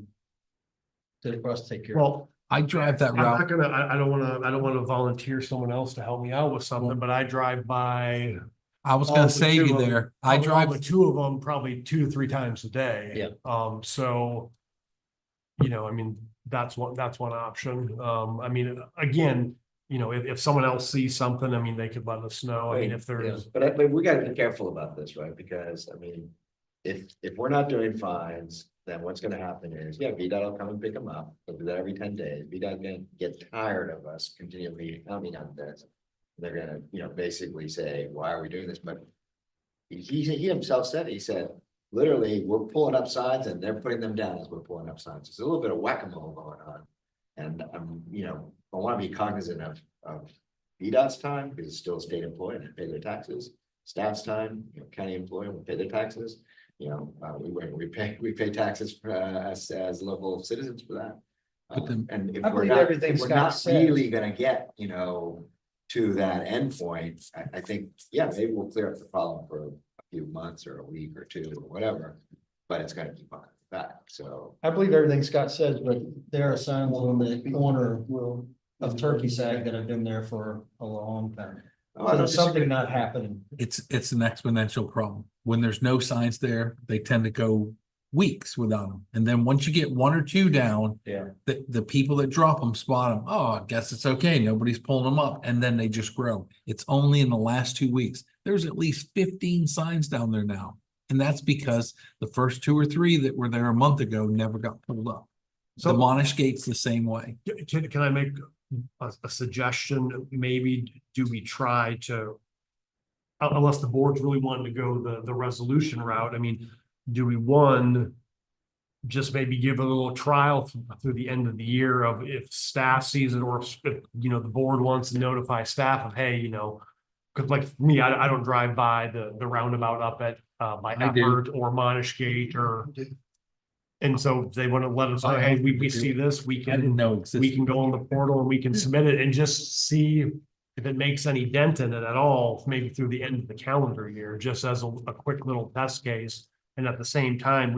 for us to take care of. Well, I drive that I'm not route. gonna, I don't wanna volunteer someone else to help me out with something, but I drive by. I was all gonna but say two you of them- there. I all drive, but two of them probably 2 to 3 times a day. Yeah. So. I mean, that's one option. I mean, again, if someone else sees something, I mean, they could let us know. I mean, if there's. But we gotta be careful about this, right? Because, I mean, if we're not doing fines, then what's gonna happen is, VDOT will come and pick them up. They'll do that every 10 days. VDOT gonna get tired of us continually coming on this. They're gonna, basically say, why are we doing this? But he himself said, he said, literally, we're pulling up signs and they're putting them down as we're pulling up signs. It's a little bit of whack-a-mole going on. And I wanna be cognizant of VDOT's time, because it's still a state employee and they pay their taxes. Staff's time, county employee will pay their taxes. We pay taxes as local citizens for that. But then- And if I we're believe not, everything if we're Scott not said. really gonna get, to that endpoint, I think, maybe we'll clear up the problem for a few months or a week or 2 or whatever. But it's gonna keep on back, so. I believe everything Scott says, but there are signs on the corner of Turkey Sag that have been there for a long time. Oh, I So don't there's something disagree. not happening. it's an exponential problem. When there's no signs there, they tend to go weeks without them. And then once you get 1 or 2 down, Yeah. the people that drop them spot them. Oh, I guess it's okay. Nobody's pulling them up. And then they just grow. It's only in the last 2 weeks. There's at least 15 signs down there now. And that's because the first 2 or 3 that were there a month ago never got pulled up. So- The Monish Gate's the same way. Can I make a suggestion? Maybe do we try to unless the board's really wanting to go the resolution route, I mean, do we just maybe give a little trial through the end of the year of if staff sees it, or if, the board wants to notify staff of, hey, cause like for me, I don't drive by the roundabout up at, by I do. Effort or Monishgate or, and so they want to let us know, hey, we see this, we I didn't can, know it we existed. can go on the portal and we can submit it and just see if it makes any dent in it at all, maybe through the end of the calendar year, just as a quick little test case. And at the same time,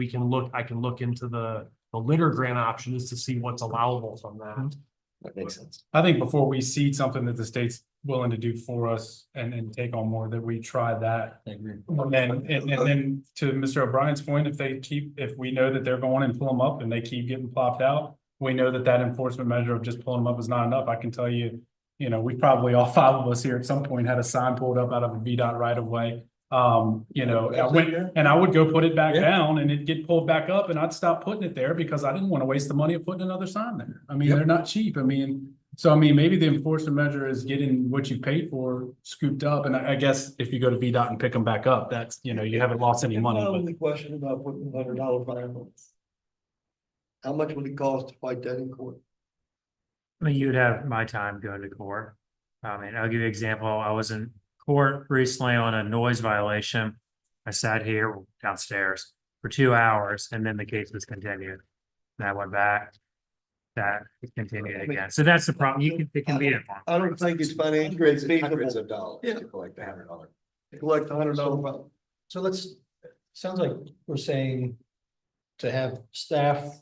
I can look into the litter grant options to see what's allowable from that. That makes sense. I think before we see something that the state's willing to do for us and take on more, that we try that. I agree. And then to Mr. O'Brien's point, if we know that they're going and pull them up and they keep getting plopped out, we know that enforcement measure of just pulling them up is not enough. I can tell you, we probably all five of us here at some point had a sign pulled up out of a VDOT right of way. I would go put it back down and it'd get pulled back up and I'd stop putting it there because I didn't want to waste the money of putting another sign there. I mean, they're not cheap. Maybe the enforcement measure is getting what you paid for scooped up. And I guess if you go to VDOT and pick them back up, that's, you haven't lost any money. My But only question about putting $100 fine on. How much would it cost to fight that in court? I mean, you'd have my time going to court. I'll give you an example. I was in court recently on a noise violation. I sat here downstairs for 2 hours and then the case was continued. And I went back. That it continued again. So that's the problem. It can be. I don't think it's financially Hundreds feasible of dollars Yeah. to collect the $100. to collect $100 fine. So sounds like we're saying to have staff,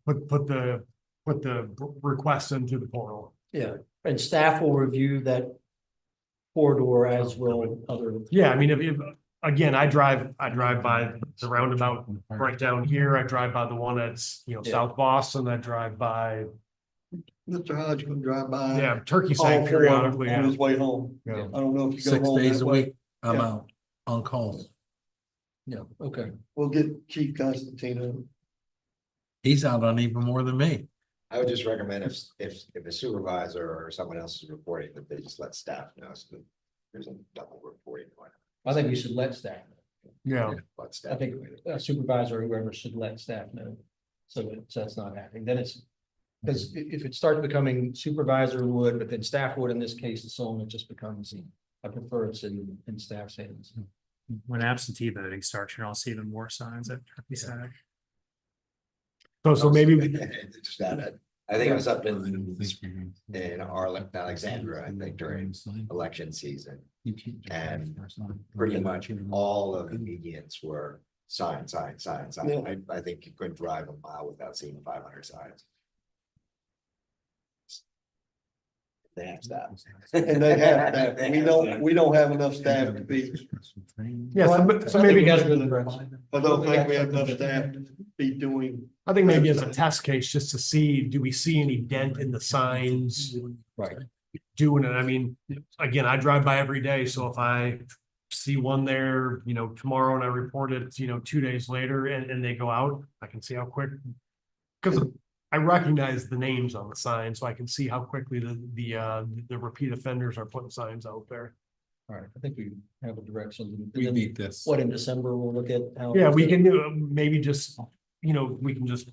Put the request into the portal. yeah, and staff will review that corridor as will other. Yeah, I mean, if again, I drive by the roundabout right down here. I drive by the one that's, South Boston. I drive by, Mr. Hodge can drive by. yeah, Turkey all Site four periodically. on his Yeah. way home. Yeah. I don't know if you go 6 home days that a way. week, I'm Yeah. out on call. Yeah, okay. We'll get Chief Constantino. He's out on even more than me. I would just recommend if a supervisor or someone else is reporting that they just let staff know, so that there's a double reporting going on. I think we should let staff know. Yeah. Let staff I think know it. a supervisor or whoever should let staff know. So that's not happening. Then it's, because if it starts becoming supervisor would, but then staff would in this case, and so on, it just becomes, I prefer it's in staff's hands. When absentee voting starts, you'll see even more signs at Turkey Site. So maybe, Just that, I think I was up in Alexandria, I think during election season. And pretty much all of the medians were sign. Yeah. I think you couldn't drive a mile without seeing 500 signs. They have staff. And they have that. We don't have enough staff to be, yeah, so maybe, I don't think we have enough staff to be doing. I think maybe as a test case, just to see, do we see any dent in the signs? Right. Doing it, I mean, again, I drive by every day, so if I see one there, tomorrow and I report it, 2 days later and they go out, I can see how quick. Cause I recognize the names on the sign, so I can see how quickly the repeat offenders are putting signs out there. All right, I think we have a direction. And We then need this. What, in December, we'll look at how. Yeah, we can do, maybe just, we can just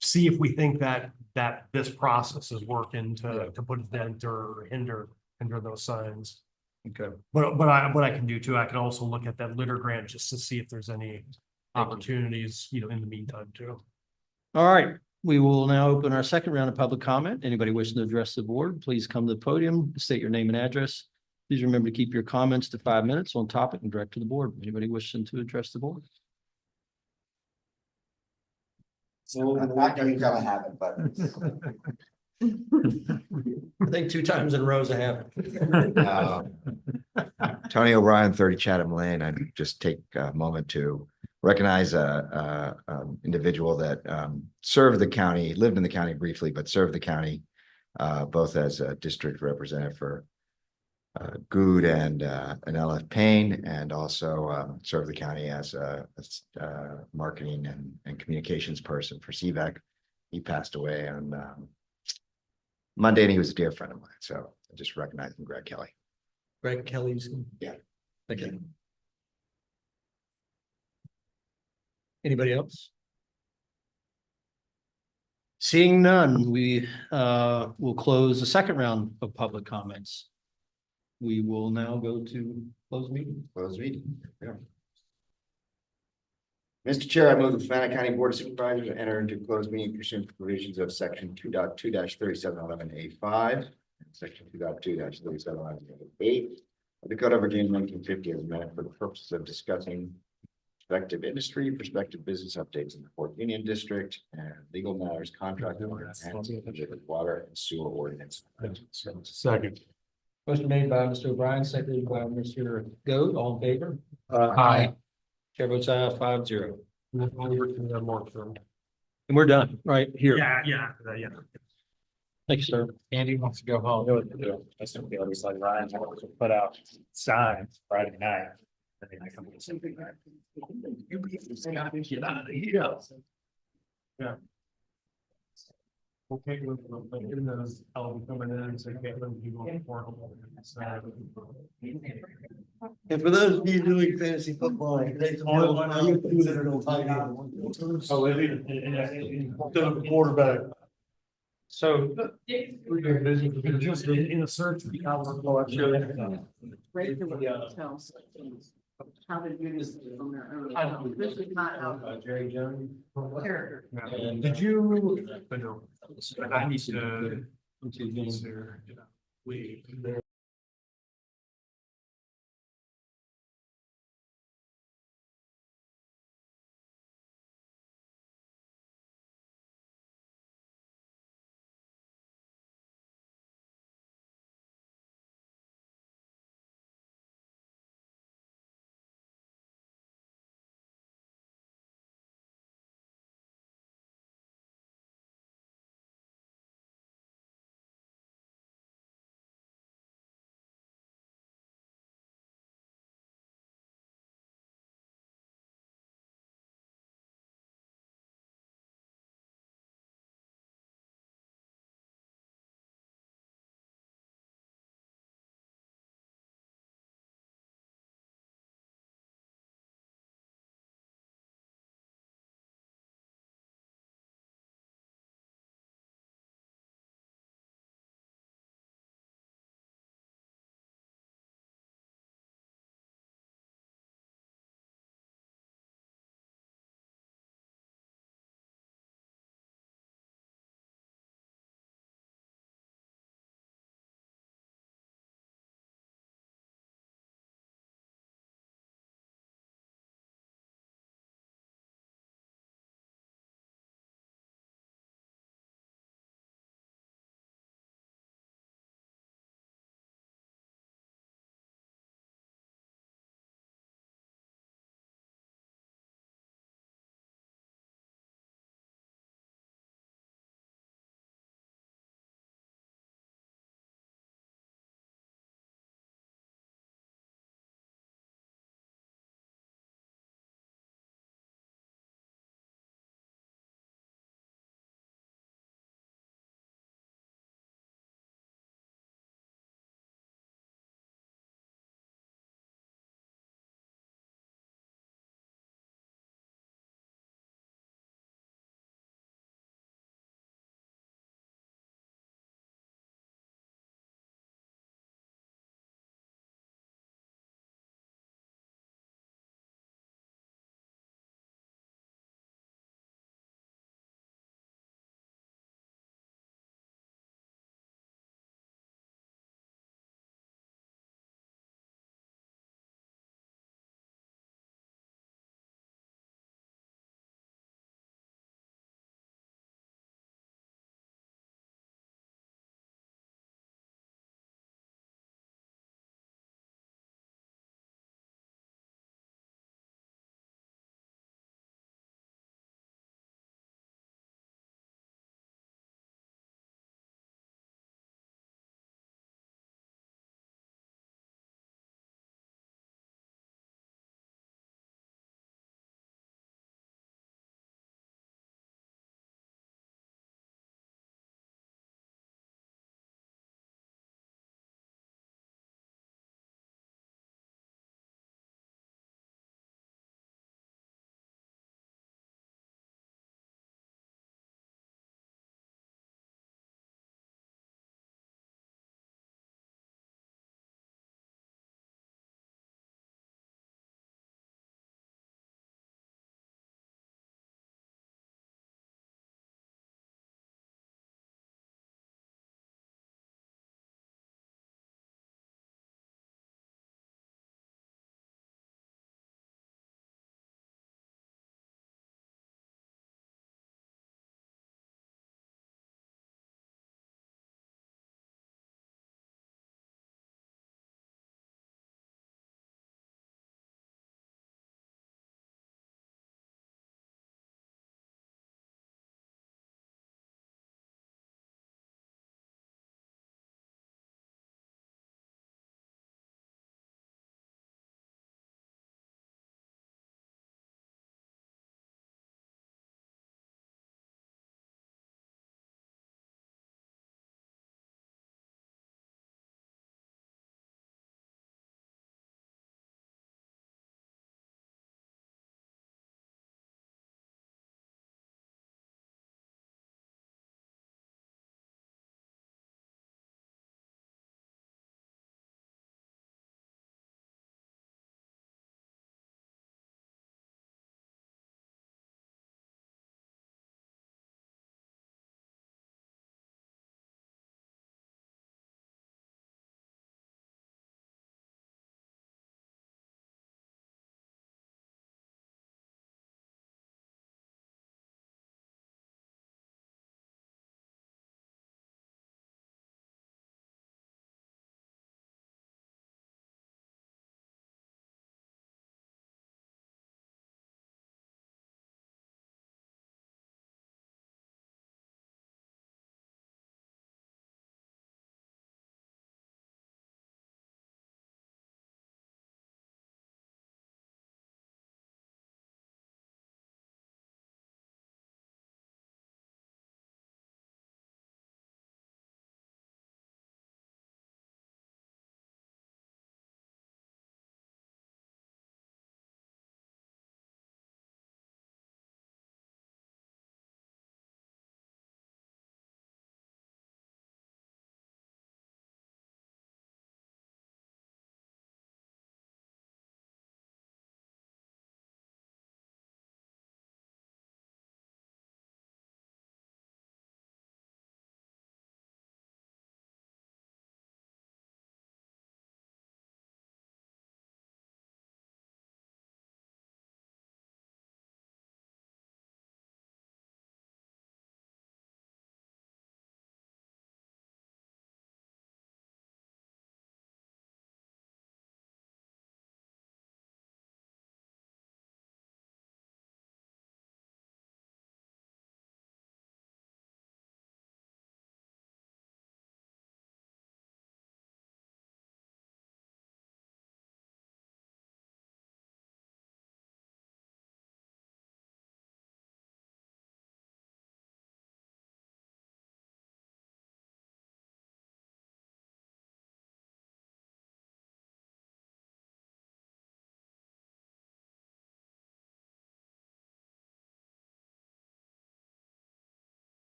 see if we think that this process is working to put a dent or hinder those signs. Okay. But what I can do too, I can also look at that litter grant just to see if there's any opportunities, in the meantime too. All right, we will now open our second round of public comment. Anybody wishing to address the board, please come to the podium, state your name and address. Please remember to keep your comments to 5 minutes on topic and direct to the board. Anybody wishing to address the board? I'm not gonna have it, but. I think 2 times in a row I have. Tony O'Brien, 30 Chatham Lane. I just take a moment to recognize a individual that served the county, lived in the county briefly, but served the county both as a district representative for Good and LF Payne, and also served the county as a marketing and communications person for CVAC. He passed away on Monday, and he was a dear friend of mine. So I just recognize him, Greg Kelly. Greg Kelly's. Yeah. Okay. Anybody else? Seeing none, we will close the second round of public comments. We will now go to closed meeting. Close meeting. Yeah. Mr. Chair, I move the Fluvanna County Board of Supervisors enter into closed meeting pursuant to provisions of section 2.2 3711A5 and section 2.2 3711A8 of the Code of Virginia 1950 as amended for the purposes of discussing prospective industry, prospective business updates in the Fort Union District, and legal matters, contract and water and sewer ordinance. Second. Motion made by Mr. O'Brien, seconded by Mr. Goode, all in favor? Aye. Chair votes aye, 5-0. And And we're done, right here. yeah. Thank you, sir. Andy wants to go home. That's the other side, Ryan, put out signs Friday night. Yeah. Okay, given those, I'll be coming in, so Caitlin, you want And for those of you doing fantasy football, quarterback. So. We're busy, we're just in a search. How to do this on their own. This is not how. Jerry Jones. Character. Did you? I need to.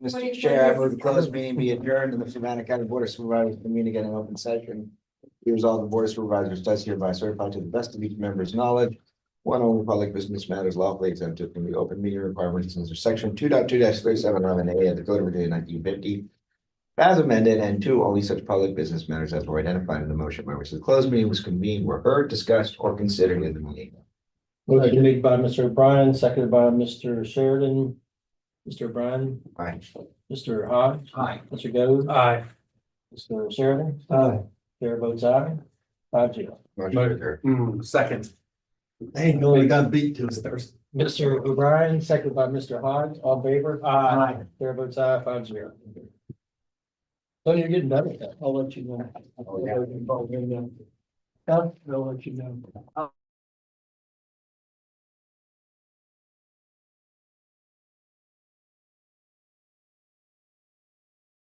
Mr. Chair, I move the closed meeting be adjourned and the Fluvanna County Board of Supervisors convene again in open session. Be resolved, the Board of Supervisors does hereby certify to the best of each member's knowledge. One, only public business matters lawfully exempted from the open meeting requirements under section 2.2-3711A of the Code of Virginia 1950. As amended, and two, only such public business matters as were identified in the motion by which the closed meeting was convened were heard, discussed, or considered in the meeting. Motion made by Mr. O'Brien, seconded by Mr. Sheridan. Mr. O'Brien, Aye. Mr. Hodge. Aye. Mr. Goode. Aye. Mr. Sheridan. Aye. Chair votes aye. 5-0. Motion adjourned. Second. Hey, no, we got beat to us Thursday. Mr. O'Brien, seconded by Mr. Hodge, all in favor? Aye. Chair votes aye, 5-0. So you're getting done with that. I'll let you know. I'll let you know.